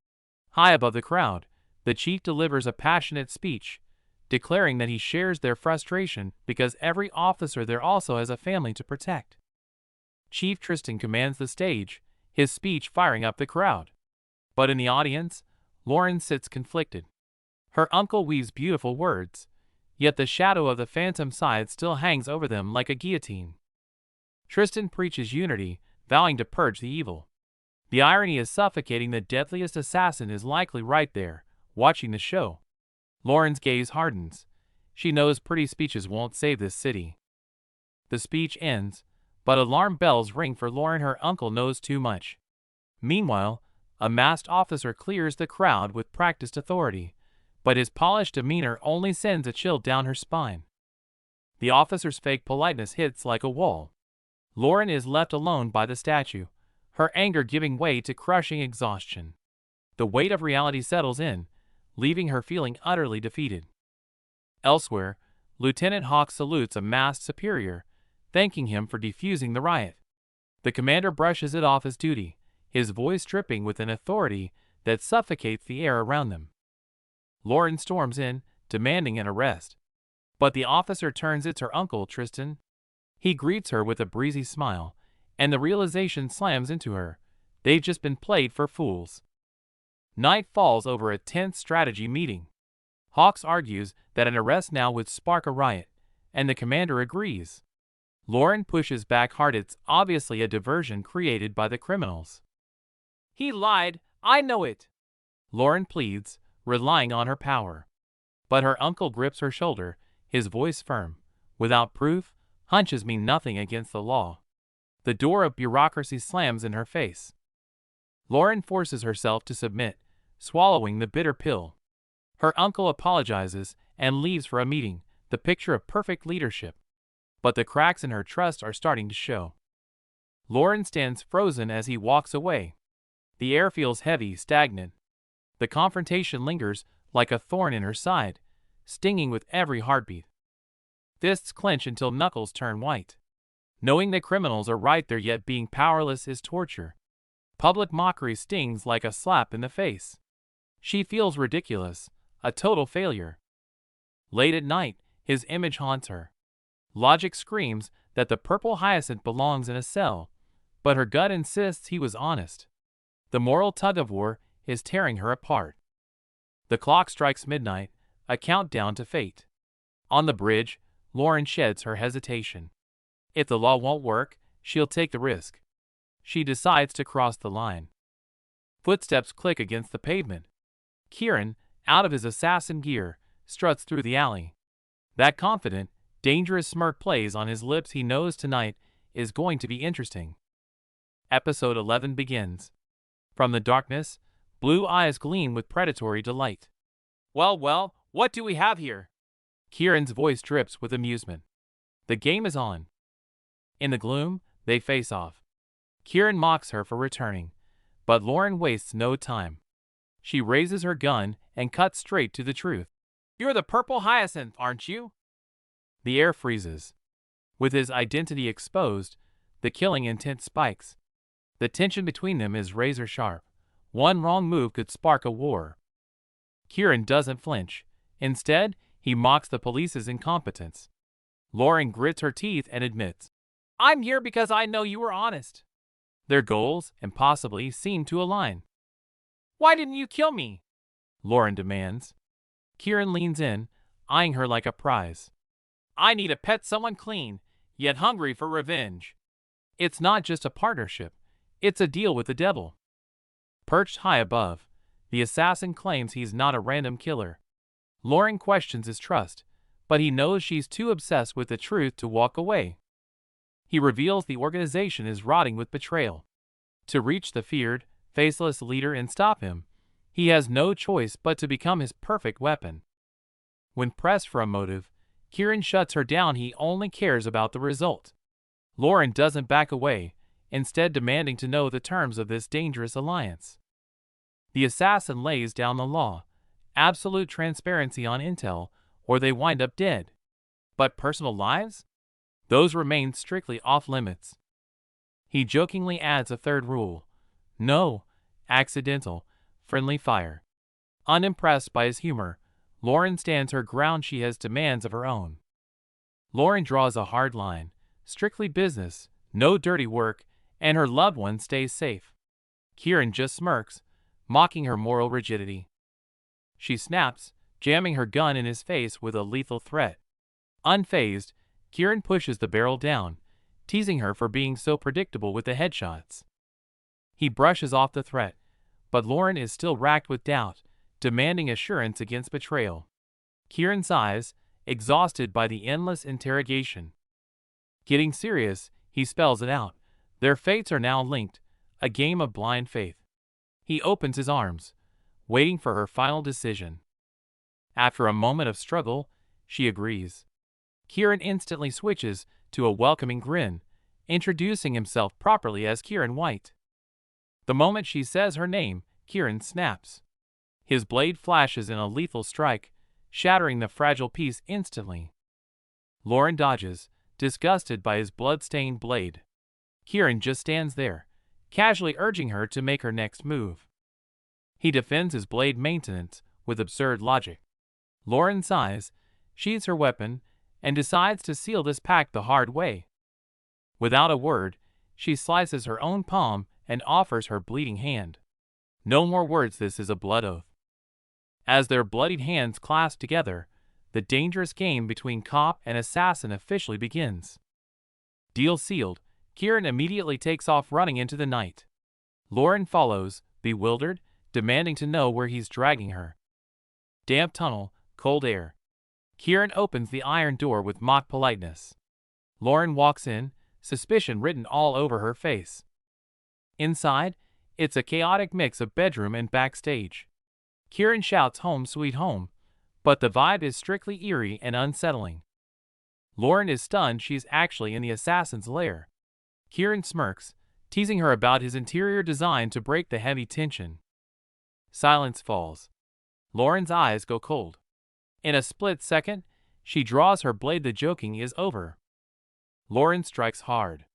High above the crowd, the chief delivers a passionate speech, declaring that he shares their frustration because every officer there also has a family to protect. Chief Tristan commands the stage, his speech firing up the crowd. But in the audience, Lauren sits conflicted. Her uncle weaves beautiful words, yet the shadow of the Phantom Scythe still hangs over them like a guillotine. Tristan preaches unity, vowing to purge the evil. The irony is suffocating. The deadliest assassin is likely right there, watching the show. Lauren's gaze hardens. She knows pretty speeches won't save this city. The speech ends, but alarm bells ring for Lauren. Her uncle knows too much. Meanwhile, a masked officer clears the crowd with practiced authority, but his polished demeanor only sends a chill down her spine. The officer's fake politeness hits like a wall. Lauren is left alone by the statue, her anger giving way to crushing exhaustion. The weight of reality settles in, leaving her feeling utterly defeated. Elsewhere, Lieutenant Hawk salutes a masked superior, thanking him for defusing the riot. The commander brushes it off as duty, his voice dripping with an authority that suffocates the air around them. Lauren storms in, demanding an arrest. But the officer turns. It's her uncle, Tristan. He greets her with a breezy smile, and the realization slams into her. They've just been played for fools. Night falls over a tense strategy meeting. Hawks argues that an arrest now would spark a riot, and the commander agrees. Lauren pushes back hard. It's obviously a diversion created by the criminals. "He lied, I know it," Lauren pleads, relying on her power. But her uncle grips her shoulder, his voice firm. "Without proof, hunches mean nothing against the law." The door of bureaucracy slams in her face. Lauren forces herself to submit, swallowing the bitter pill. Her uncle apologizes and leaves for a meeting, the picture of perfect leadership. But the cracks in her trust are starting to show. Lauren stands frozen as he walks away. The air feels heavy, stagnant. The confrontation lingers like a thorn in her side, stinging with every heartbeat. Fists clench until knuckles turn white. Knowing the criminals are right there yet being powerless is torture. Public mockery stings like a slap in the face. She feels ridiculous, a total failure. Late at night, his image haunts her. Logic screams that the purple hyacinth belongs in a cell, but her gut insists he was honest. The moral tug-of-war is tearing her apart. The clock strikes midnight, a countdown to fate. On the bridge, Lauren sheds her hesitation. If the law won't work, she'll take the risk. She decides to cross the line. Footsteps click against the pavement. Kieran, out of his assassin gear, struts through the alley. That confident, dangerous smirk plays on his lips. He knows tonight is going to be interesting. Episode 11 begins. From the darkness, blue eyes gleam with predatory delight. Well, what do we have here? Kieran's voice drips with amusement. The game is on. In the gloom, they face off. Kieran mocks her for returning, but Lauren wastes no time. She raises her gun and cuts straight to the truth. You're the purple hyacinth, aren't you? The air freezes. With his identity exposed, the killing intent spikes. The tension between them is razor sharp. One wrong move could spark a war. Kieran doesn't flinch. Instead, he mocks the police's incompetence. Lauren grits her teeth and admits, I'm here because I know you were honest. Their goals, and possibly, seem to align. Why didn't you kill me? Lauren demands. Kieran leans in, eyeing her like a prize. I need to pet someone clean, yet hungry for revenge. It's not just a partnership, it's a deal with the devil. Perched high above, the assassin claims he's not a random killer. Lauren questions his trust, but he knows she's too obsessed with the truth to walk away. He reveals the organization is rotting with betrayal. To reach the feared, faceless leader and stop him, he has no choice but to become his perfect weapon. When pressed for a motive, Kieran shuts her down. He only cares about the result. Lauren doesn't back away, instead demanding to know the terms of this dangerous alliance. The assassin lays down the law, absolute transparency on intel, or they wind up dead. But personal lives? Those remain strictly off limits. He jokingly adds a third rule. No accidental, friendly fire. Unimpressed by his humor, Lauren stands her ground. She has demands of her own. Lauren draws a hard line. Strictly business, no dirty work, and her loved one stays safe. Kieran just smirks, mocking her moral rigidity. She snaps, jamming her gun in his face with a lethal threat. Unfazed, Kieran pushes the barrel down, teasing her for being so predictable with the headshots. He brushes off the threat, but Lauren is still racked with doubt, demanding assurance against betrayal. Kieran sighs, exhausted by the endless interrogation. Getting serious, he spells it out. Their fates are now linked, a game of blind faith. He opens his arms, waiting for her final decision. After a moment of struggle, she agrees. Kieran instantly switches to a welcoming grin, introducing himself properly as Kieran White. The moment she says her name, Kieran snaps. His blade flashes in a lethal strike, shattering the fragile piece instantly. Lauren dodges, disgusted by his blood-stained blade. Kieran just stands there, casually urging her to make her next move. He defends his blade maintenance with absurd logic. Lauren sighs, sheathes her weapon, and decides to seal this pact the hard way. Without a word, she slices her own palm and offers her bleeding hand. No more words, this is a blood oath. As their bloodied hands clasp together, the dangerous game between cop and assassin officially begins. Deal sealed, Kieran immediately takes off running into the night. Lauren follows, bewildered, demanding to know where he's dragging her. Damp tunnel, cold air. Kieran opens the iron door with mock politeness. Lauren walks in, suspicion written all over her face. Inside, it's a chaotic mix of bedroom and backstage. Kieran shouts home sweet home, but the vibe is strictly eerie and unsettling. Lauren is stunned she's actually in the assassin's lair. Kieran smirks, teasing her about his interior design to break the heavy tension. Silence falls. Lauren's eyes go cold. In a split second, she draws her blade. The joking is over. Lauren strikes hard.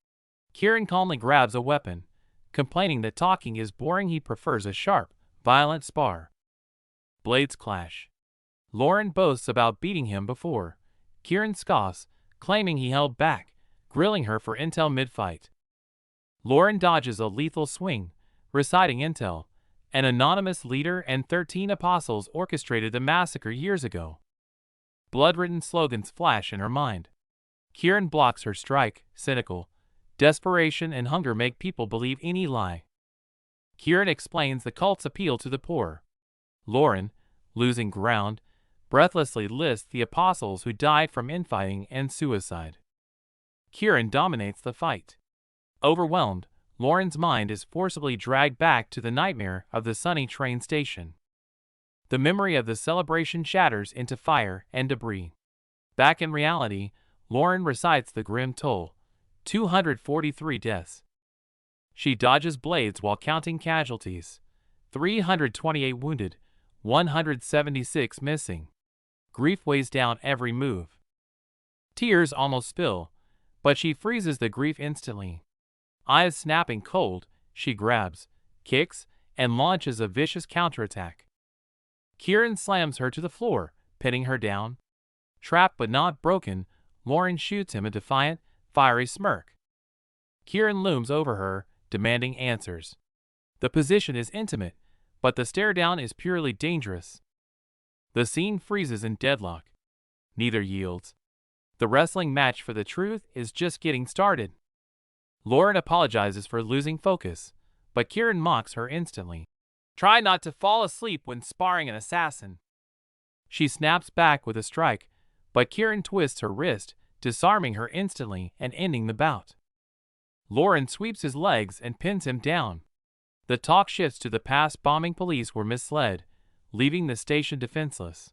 Kieran calmly grabs a weapon, complaining that talking is boring. He prefers a sharp, violent spar. Blades clash. Lauren boasts about beating him before. Kieran scoffs, claiming he held back, grilling her for intel mid-fight. Lauren dodges a lethal swing, reciting intel. An anonymous leader and 13 apostles orchestrated the massacre years ago. Blood-written slogans flash in her mind. Kieran blocks her strike, cynical. Desperation and hunger make people believe any lie. Kieran explains the cult's appeal to the poor. Lauren, losing ground, breathlessly lists the apostles who died from infighting and suicide. Kieran dominates the fight. Overwhelmed, Lauren's mind is forcibly dragged back to the nightmare of the Sunny train station. The memory of the celebration shatters into fire and debris. Back in reality, Lauren recites the grim toll: 243 deaths. She dodges blades while counting casualties: 328 wounded, 176 missing. Grief weighs down every move. Tears almost spill, but she freezes the grief instantly. Eyes snapping cold, she grabs, kicks, and launches a vicious counterattack. Kieran slams her to the floor, pinning her down. Trapped but not broken, Lauren shoots him a defiant, fiery smirk. Kieran looms over her, demanding answers. The position is intimate, but the stare-down is purely dangerous. The scene freezes in deadlock. Neither yields. The wrestling match for the truth is just getting started. Lauren apologizes for losing focus, but Kieran mocks her instantly. Try not to fall asleep when sparring an assassin. She snaps back with a strike, but Kieran twists her wrist, disarming her instantly and ending the bout. Lauren sweeps his legs and pins him down. The talk shifts to the past. Bombing police were misled, leaving the station defenseless.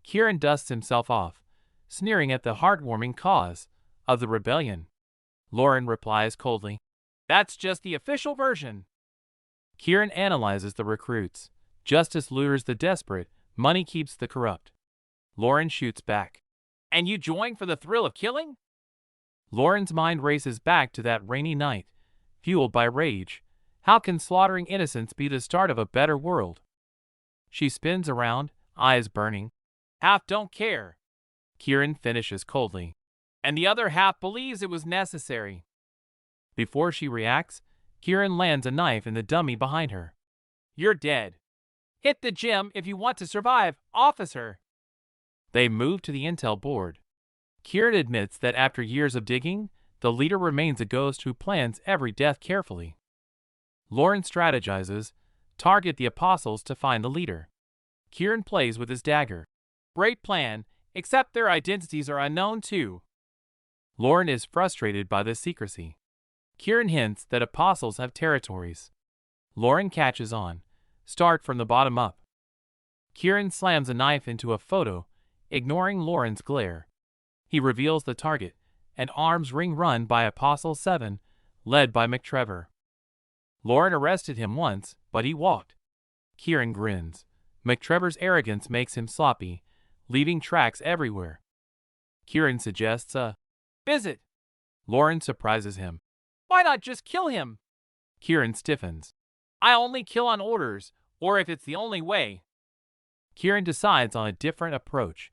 Kieran dusts himself off, sneering at the heartwarming cause of the rebellion. Lauren replies coldly, "That's just the official version." Kieran analyzes the recruits. Justice lures the desperate, money keeps the corrupt. Lauren shoots back. "And you join for the thrill of killing?" Lauren's mind races back to that rainy night, fueled by rage. How can slaughtering innocents be the start of a better world? She spins around, eyes burning. "Half don't care," Kieran finishes coldly, "and the other half believes it was necessary." Before she reacts, Kieran lands a knife in the dummy behind her. "You're dead. Hit the gym if you want to survive, officer." They move to the intel board. Kieran admits that after years of digging, the leader remains a ghost who plans every death carefully. Lauren strategizes, target the apostles to find the leader. Kieran plays with his dagger. "Great plan, except their identities are unknown too." Lauren is frustrated by this secrecy. Kieran hints that apostles have territories. Lauren catches on. Start from the bottom up. Kieran slams a knife into a photo, ignoring Lauren's glare. He reveals the target, an arms ring run by Apostle 7, led by McTrevor. Lauren arrested him once, but he walked. Kieran grins. McTrevor's arrogance makes him sloppy, leaving tracks everywhere. Kieran suggests a visit. Lauren surprises him. "Why not just kill him?" Kieran stiffens. "I only kill on orders, or if it's the only way." Kieran decides on a different approach.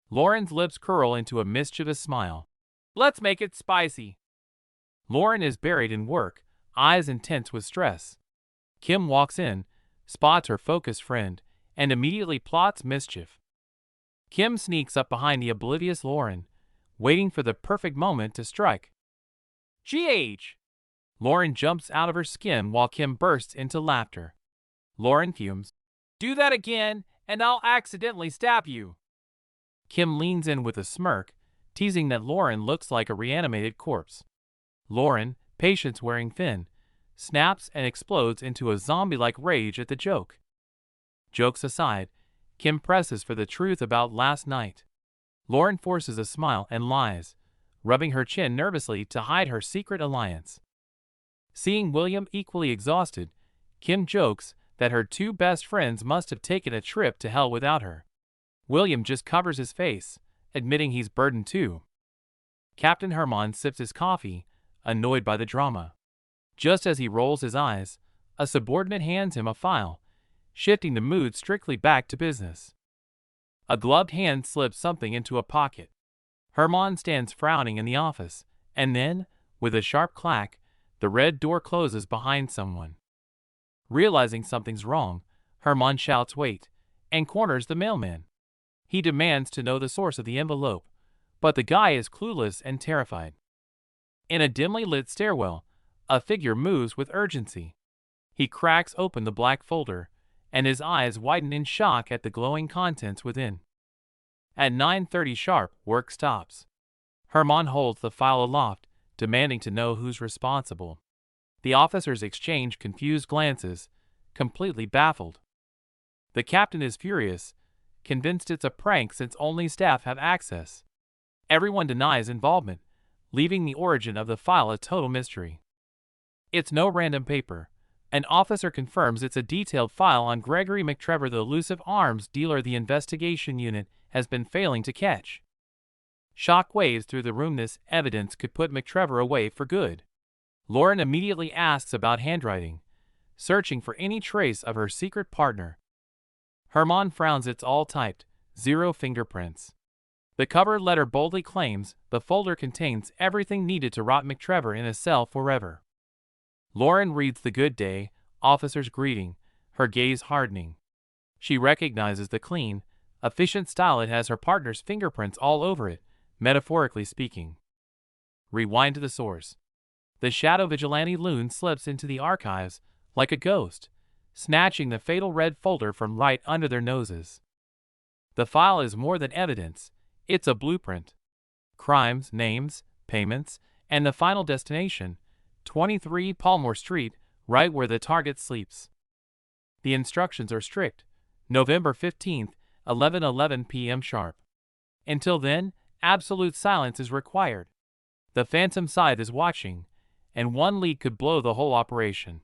Lauren's lips curl into a mischievous smile. "Let's make it spicy." Lauren is buried in work, eyes intense with stress. Kim walks in, spots her focused friend, and immediately plots mischief. Kim sneaks up behind the oblivious Lauren, waiting for the perfect moment to strike. "GH!" Lauren jumps out of her skin while Kim bursts into laughter. Lauren fumes. "Do that again, and I'll accidentally stab you." Kim leans in with a smirk, teasing that Lauren looks like a reanimated corpse. Lauren, patience wearing thin, snaps and explodes into a zombie-like rage at the joke. Jokes aside, Kim presses for the truth about last night. Lauren forces a smile and lies, rubbing her chin nervously to hide her secret alliance. Seeing William equally exhausted, Kim jokes that her two best friends must have taken a trip to hell without her. William just covers his face, admitting he's burdened too. Captain Herman sips his coffee, annoyed by the drama. Just as he rolls his eyes, a subordinate hands him a file, shifting the mood strictly back to business. A gloved hand slips something into a pocket. Hermann stands frowning in the office, and then, with a sharp clack, the red door closes behind someone. Realizing something's wrong, Hermann shouts wait, and corners the mailman. He demands to know the source of the envelope, but the guy is clueless and terrified. In a dimly lit stairwell, a figure moves with urgency. He cracks open the black folder, and his eyes widen in shock at the glowing contents within. At 9:30 sharp, work stops. Hermann holds the file aloft, demanding to know who's responsible. The officers exchange confused glances, completely baffled. The captain is furious, convinced it's a prank since only staff have access. Everyone denies involvement, leaving the origin of the file a total mystery. It's no random paper. An officer confirms it's a detailed file on Gregory McTrevor, the elusive arms dealer the investigation unit has been failing to catch. Shock waves through the room. This evidence could put McTrevor away for good. Lauren immediately asks about handwriting, searching for any trace of her secret partner. Hermann frowns. It's all typed, 0 fingerprints. The cover letter boldly claims the folder contains everything needed to rot McTrevor in a cell forever. Lauren reads the good day officer's greeting, her gaze hardening. She recognizes the clean, efficient style. It has her partner's fingerprints all over it, metaphorically speaking. Rewind to the source. The shadow vigilante loon slips into the archives like a ghost, snatching the fatal red folder from right under their noses. The file is more than evidence, it's a blueprint. Crimes, names, payments, and the final destination, 23 Palmore Street, right where the target sleeps. The instructions are strict. November 15th, 11:11 p.m. sharp. Until then, absolute silence is required. The Phantom Scythe is watching, and one leak could blow the whole operation.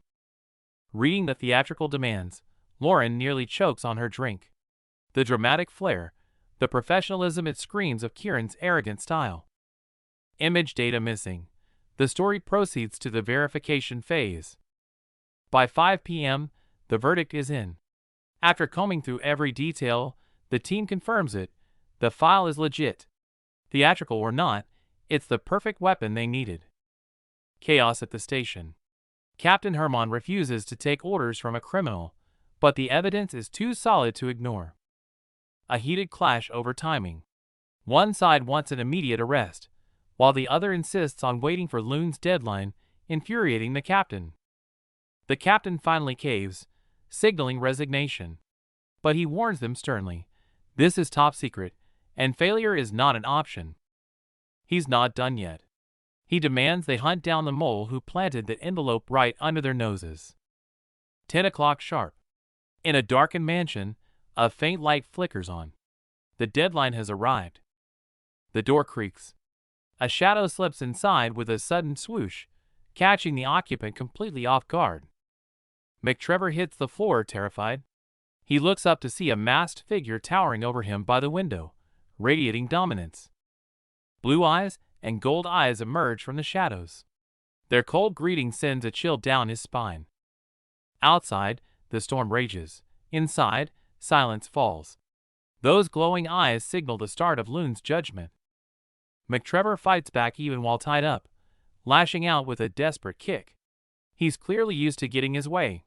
Reading the theatrical demands, Lauren nearly chokes on her drink. The dramatic flair, the professionalism, it screams of Kieran's arrogant style. Image data missing. The story proceeds to the verification phase. By 5 p.m., the verdict is in. After combing through every detail, the team confirms it. The file is legit. Theatrical or not, it's the perfect weapon they needed. Chaos at the station. Captain Hermann refuses to take orders from a criminal, but the evidence is too solid to ignore. A heated clash over timing. One side wants an immediate arrest, while the other insists on waiting for Loon's deadline, infuriating the captain. The captain finally caves, signaling resignation. But he warns them sternly, this is top secret, and failure is not an option. He's not done yet. He demands they hunt down the mole who planted the envelope right under their noses. 10 o'clock sharp. In a darkened mansion, a faint light flickers on. The deadline has arrived. The door creaks. A shadow slips inside with a sudden swoosh, catching the occupant completely off guard. McTrevor hits the floor, terrified. He looks up to see a masked figure towering over him by the window, radiating dominance. Blue eyes and gold eyes emerge from the shadows. Their cold greeting sends a chill down his spine. Outside, the storm rages. Inside, silence falls. Those glowing eyes signal the start of Loon's judgment. McTrevor fights back even while tied up, lashing out with a desperate kick. He's clearly used to getting his way.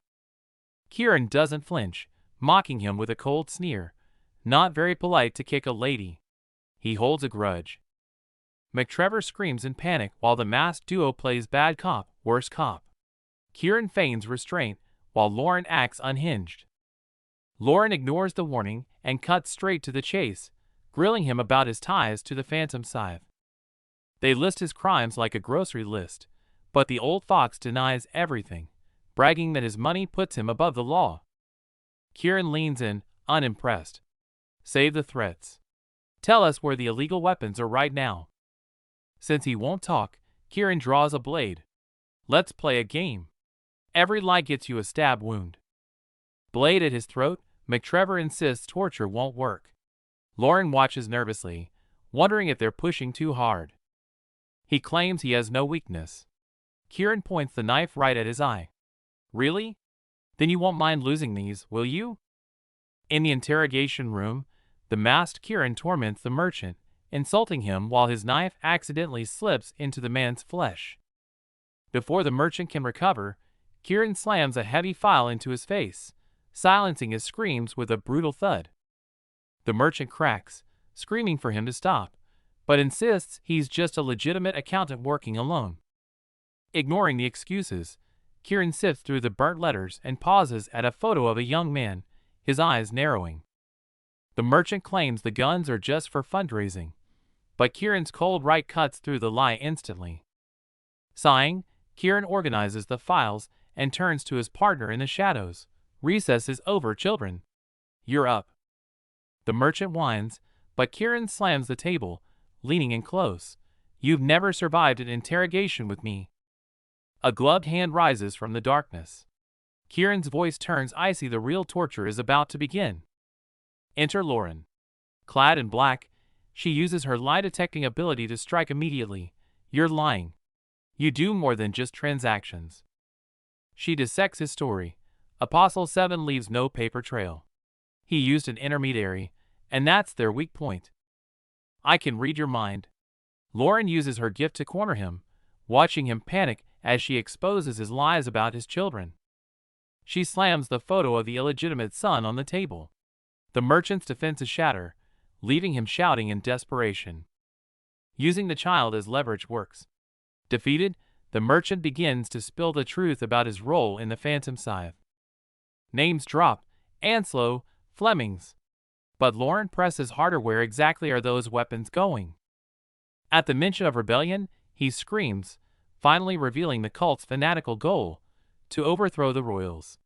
Kieran doesn't flinch, mocking him with a cold sneer. Not very polite to kick a lady. He holds a grudge. McTrevor screams in panic while the masked duo plays bad cop, worse cop. Kieran feigns restraint while Lauren acts unhinged. Lauren ignores the warning and cuts straight to the chase, grilling him about his ties to the Phantom Scythe. They list his crimes like a grocery list, but the old fox denies everything, bragging that his money puts him above the law. Kieran leans in, unimpressed. Save the threats. Tell us where the illegal weapons are right now. Since he won't talk, Kieran draws a blade. Let's play a game. Every lie gets you a stab wound. Blade at his throat, McTrevor insists torture won't work. Lauren watches nervously, wondering if they're pushing too hard. He claims he has no weakness. Kieran points the knife right at his eye. Really? Then you won't mind losing these, will you? In the interrogation room, the masked Kieran torments the merchant, insulting him while his knife accidentally slips into the man's flesh. Before the merchant can recover, Kieran slams a heavy file into his face, silencing his screams with a brutal thud. The merchant cracks, screaming for him to stop, but insists he's just a legitimate accountant working alone. Ignoring the excuses, Kieran sifts through the burnt letters and pauses at a photo of a young man, his eyes narrowing. The merchant claims the guns are just for fundraising, but Kieran's cold right cuts through the lie instantly. Sighing, Kieran organizes the files and turns to his partner in the shadows. Recess is over, children. You're up. The merchant whines, but Kieran slams the table, leaning in close. You've never survived an interrogation with me. A gloved hand rises from the darkness. Kieran's voice turns icy. The real torture is about to begin. Enter Lauren. Clad in black, she uses her lie-detecting ability to strike immediately. You're lying. You do more than just transactions. She dissects his story. Apostle 7 leaves no paper trail. He used an intermediary, and that's their weak point. I can read your mind. Lauren uses her gift to corner him, watching him panic as she exposes his lies about his children. She slams the photo of the illegitimate son on the table. The merchant's defenses shatter, leaving him shouting in desperation. Using the child as leverage works. Defeated, the merchant begins to spill the truth about his role in the Phantom Scythe. Names drop: Anslow, Flemings. But Lauren presses harder. Where exactly are those weapons going? At the mention of rebellion, he screams, finally revealing the cult's fanatical goal: to overthrow the royals.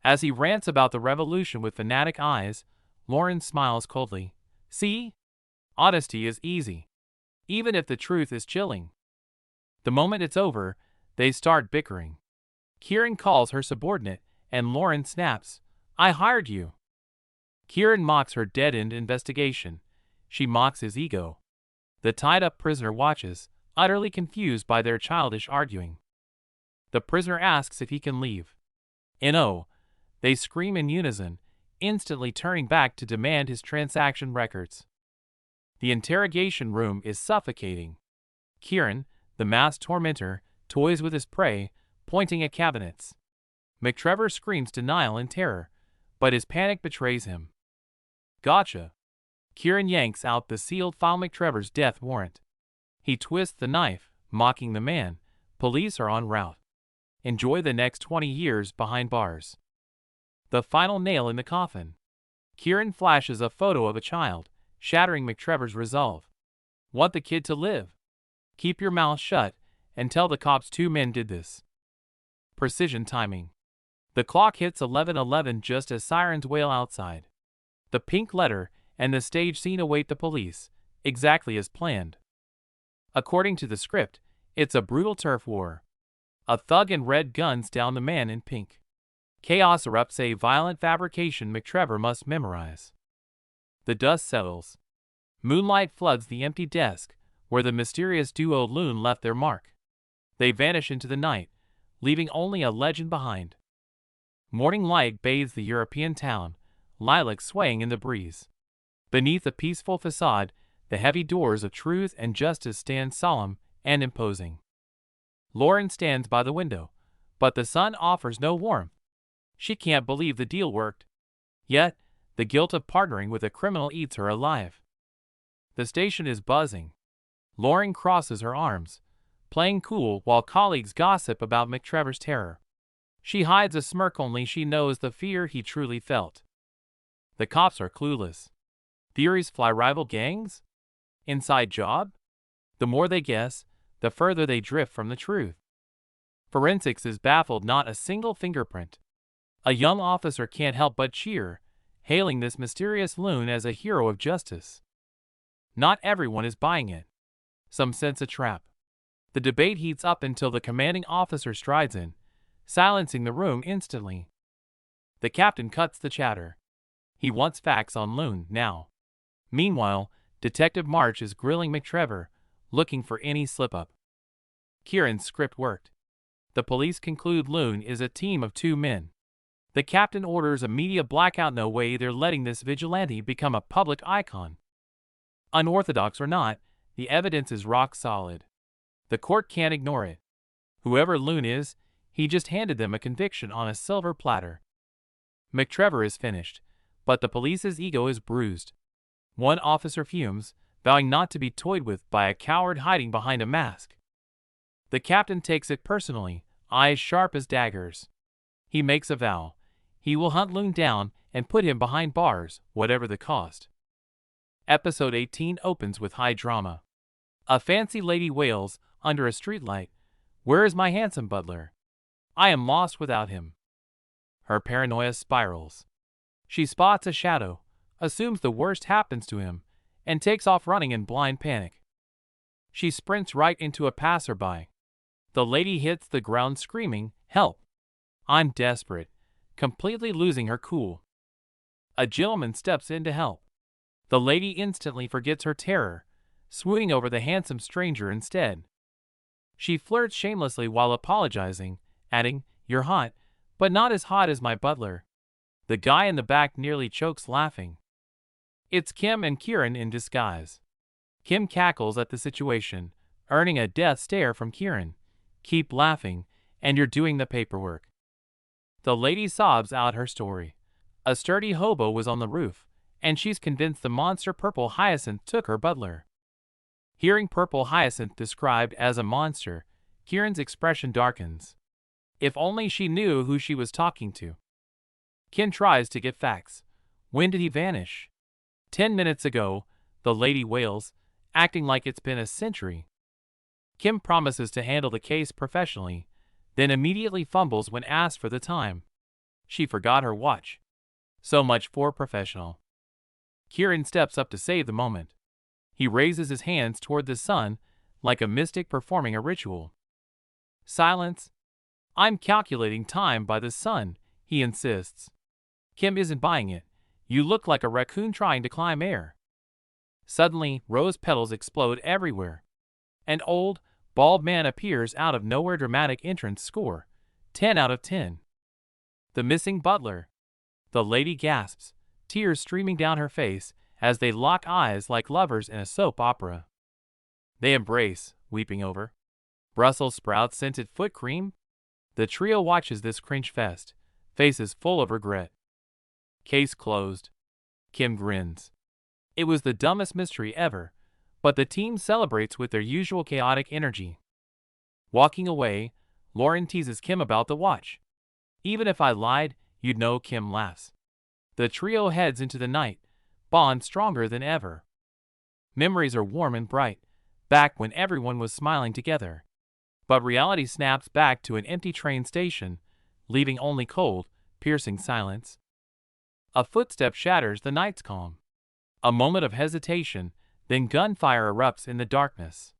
As he rants about the revolution with fanatic eyes, Lauren smiles coldly. See? Honesty is easy, even if the truth is chilling. The moment it's over, they start bickering. Kieran calls her subordinate, and Lauren snaps, I hired you. Kieran mocks her dead-end investigation. She mocks his ego. The tied-up prisoner watches, utterly confused by their childish arguing. The prisoner asks if he can leave. No. They scream in unison, instantly turning back to demand his transaction records. The interrogation room is suffocating. Kieran, the masked tormentor, toys with his prey, pointing at cabinets. McTrevor screams denial and terror, but his panic betrays him. Gotcha. Kieran yanks out the sealed file: McTrevor's death warrant. He twists the knife, mocking the man. Police are en route. Enjoy the next 20 years behind bars. The final nail in the coffin. Kieran flashes a photo of a child, shattering McTrevor's resolve. Want the kid to live? Keep your mouth shut and tell the cops 2 men did this. Precision timing. The clock hits 11:11 just as sirens wail outside. The pink letter and the stage scene await the police, exactly as planned. According to the script, it's a brutal turf war. A thug in red guns down the man in pink. Chaos erupts, a violent fabrication McTrevor must memorize. The dust settles. Moonlight floods the empty desk where the mysterious duo Loon left their mark. They vanish into the night, leaving only a legend behind. Morning light bathes the European town, lilacs swaying in the breeze. Beneath a peaceful facade, the heavy doors of truth and justice stand solemn and imposing. Lauren stands by the window, but the sun offers no warmth. She can't believe the deal worked. Yet, the guilt of partnering with a criminal eats her alive. The station is buzzing. Lauren crosses her arms, playing cool while colleagues gossip about McTrevor's terror. She hides a smirk, only she knows the fear he truly felt. The cops are clueless. Theories fly: rival gangs? Inside job? The more they guess, the further they drift from the truth. Forensics is baffled: not a single fingerprint. A young officer can't help but cheer, hailing this mysterious loon as a hero of justice. Not everyone is buying it. Some sense a trap. The debate heats up until the commanding officer strides in, silencing the room instantly. The captain cuts the chatter. He wants facts on Loon now. Meanwhile, Detective March is grilling McTrevor, looking for any slip-up. Kieran's script worked. The police conclude Loon is a team of 2 men. The captain orders a media blackout. No way they're letting this vigilante become a public icon. Unorthodox or not, the evidence is rock solid. The court can't ignore it. Whoever Loon is, he just handed them a conviction on a silver platter. McTrevor is finished, but the police's ego is bruised. One officer fumes, vowing not to be toyed with by a coward hiding behind a mask. The captain takes it personally, eyes sharp as daggers. He makes a vow. He will hunt Loon down and put him behind bars, whatever the cost. Episode 18 opens with high drama. A fancy lady wails under a streetlight, "Where is my handsome butler? I am lost without him." Her paranoia spirals. She spots a shadow, assumes the worst happens to him, and takes off running in blind panic. She sprints right into a passerby. The lady hits the ground screaming, "Help! I'm desperate," completely losing her cool. A gentleman steps in to help. The lady instantly forgets her terror, swooning over the handsome stranger instead. She flirts shamelessly while apologizing, adding, "You're hot, but not as hot as my butler." The guy in the back nearly chokes laughing. It's Kim and Kieran in disguise. Kim cackles at the situation, earning a death stare from Kieran. "Keep laughing, and you're doing the paperwork." The lady sobs out her story. A sturdy hobo was on the roof, and she's convinced the monster Purple Hyacinth took her butler. Hearing Purple Hyacinth described as a monster, Kieran's expression darkens. If only she knew who she was talking to. Kim tries to get facts. When did he vanish? 10 minutes ago, the lady wails, acting like it's been a century. Kim promises to handle the case professionally, then immediately fumbles when asked for the time. She forgot her watch. So much for professional. Kieran steps up to save the moment. He raises his hands toward the sun, like a mystic performing a ritual. "Silence. I'm calculating time by the sun," he insists. Kim isn't buying it. "You look like a raccoon trying to climb air." Suddenly, rose petals explode everywhere. An old, bald man appears out of nowhere. Dramatic entrance score, 10 out of 10. The missing butler. The lady gasps, tears streaming down her face as they lock eyes like lovers in a soap opera. They embrace, weeping over Brussels sprouts scented foot cream. The trio watches this cringe fest, faces full of regret. Case closed. Kim grins. It was the dumbest mystery ever, but the team celebrates with their usual chaotic energy. Walking away, Lauren teases Kim about the watch. "Even if I lied, you'd know." Kim laughs. The trio heads into the night, bond stronger than ever. Memories are warm and bright, back when everyone was smiling together. But reality snaps back to an empty train station, leaving only cold, piercing silence. A footstep shatters the night's calm. A moment of hesitation, then gunfire erupts in the darkness.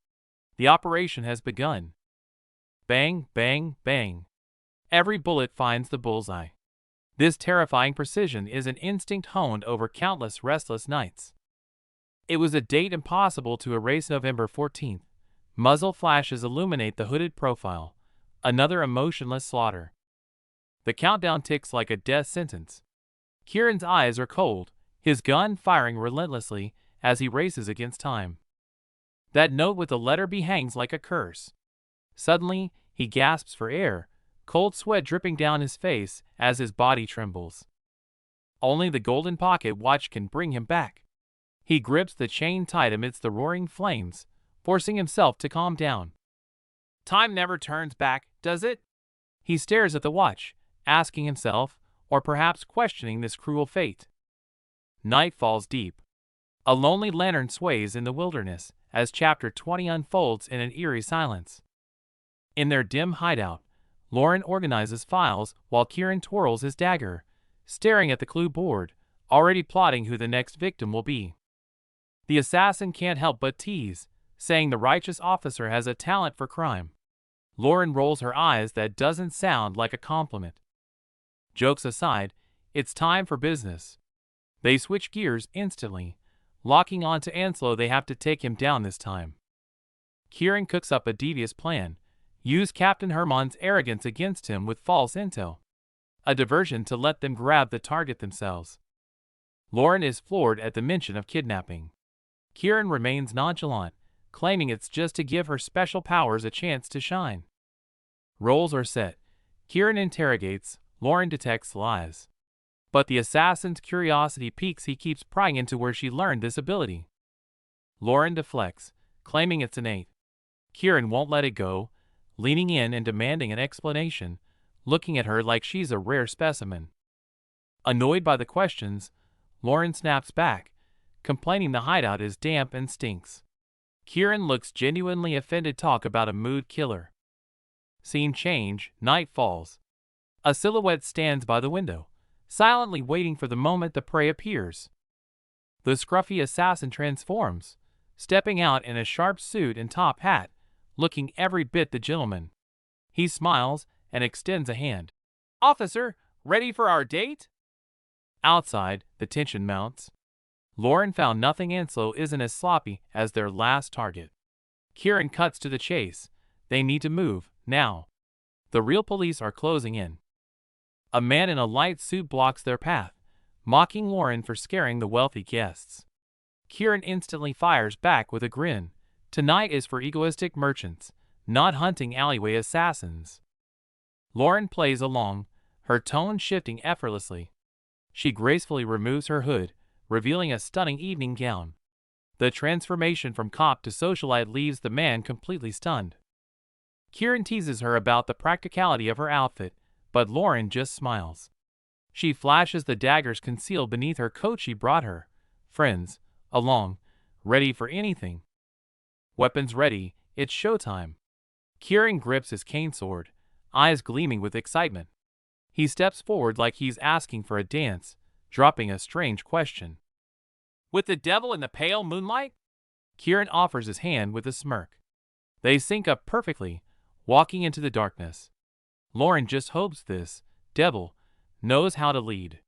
The operation has begun. Bang, bang, bang. Every bullet finds the bullseye. This terrifying precision is an instinct honed over countless restless nights. It was a date impossible to erase. November 14th. Muzzle flashes illuminate the hooded profile. Another emotionless slaughter. The countdown ticks like a death sentence. Kieran's eyes are cold, his gun firing relentlessly as he races against time. That note with the letter B hangs like a curse. Suddenly, he gasps for air, cold sweat dripping down his face as his body trembles. Only the golden pocket watch can bring him back. He grips the chain tight amidst the roaring flames, forcing himself to calm down. Time never turns back, does it? He stares at the watch, asking himself, or perhaps questioning this cruel fate. Night falls deep. A lonely lantern sways in the wilderness as Chapter 20 unfolds in an eerie silence. In their dim hideout, Lauren organizes files while Kieran twirls his dagger, staring at the clue board, already plotting who the next victim will be. The assassin can't help but tease, saying the righteous officer has a talent for crime. Lauren rolls her eyes. That doesn't sound like a compliment. Jokes aside, it's time for business. They switch gears instantly, locking on to Anslow. They have to take him down this time. Kieran cooks up a devious plan, use Captain Hermon's arrogance against him with false intel. A diversion to let them grab the target themselves. Lauren is floored at the mention of kidnapping. Kieran remains nonchalant, claiming it's just to give her special powers a chance to shine. Roles are set. Kieran interrogates, Lauren detects lies. But the assassin's curiosity piques. He keeps prying into where she learned this ability. Lauren deflects, claiming it's innate. Kieran won't let it go, leaning in and demanding an explanation, looking at her like she's a rare specimen. Annoyed by the questions, Lauren snaps back, complaining the hideout is damp and stinks. Kieran looks genuinely offended. Talk about a mood killer. Scene change, night falls. A silhouette stands by the window, silently waiting for the moment the prey appears. The scruffy assassin transforms, stepping out in a sharp suit and top hat, looking every bit the gentleman. He smiles and extends a hand. "Officer, ready for our date?" Outside, the tension mounts. Lauren found nothing and so isn't as sloppy as their last target. Kieran cuts to the chase. They need to move, now. The real police are closing in. A man in a light suit blocks their path, mocking Lauren for scaring the wealthy guests. Kieran instantly fires back with a grin. Tonight is for egoistic merchants, not hunting alleyway assassins. Lauren plays along, her tone shifting effortlessly. She gracefully removes her hood, revealing a stunning evening gown. The transformation from cop to socialite leaves the man completely stunned. Kieran teases her about the practicality of her outfit, but Lauren just smiles. She flashes the daggers concealed beneath her coat. She brought her friends along, ready for anything. Weapons ready, it's showtime. Kieran grips his cane sword, eyes gleaming with excitement. He steps forward like he's asking for a dance, dropping a strange question. "With the devil in the pale moonlight?" Kieran offers his hand with a smirk. They sync up perfectly, walking into the darkness. Lauren just hopes this devil knows how to lead.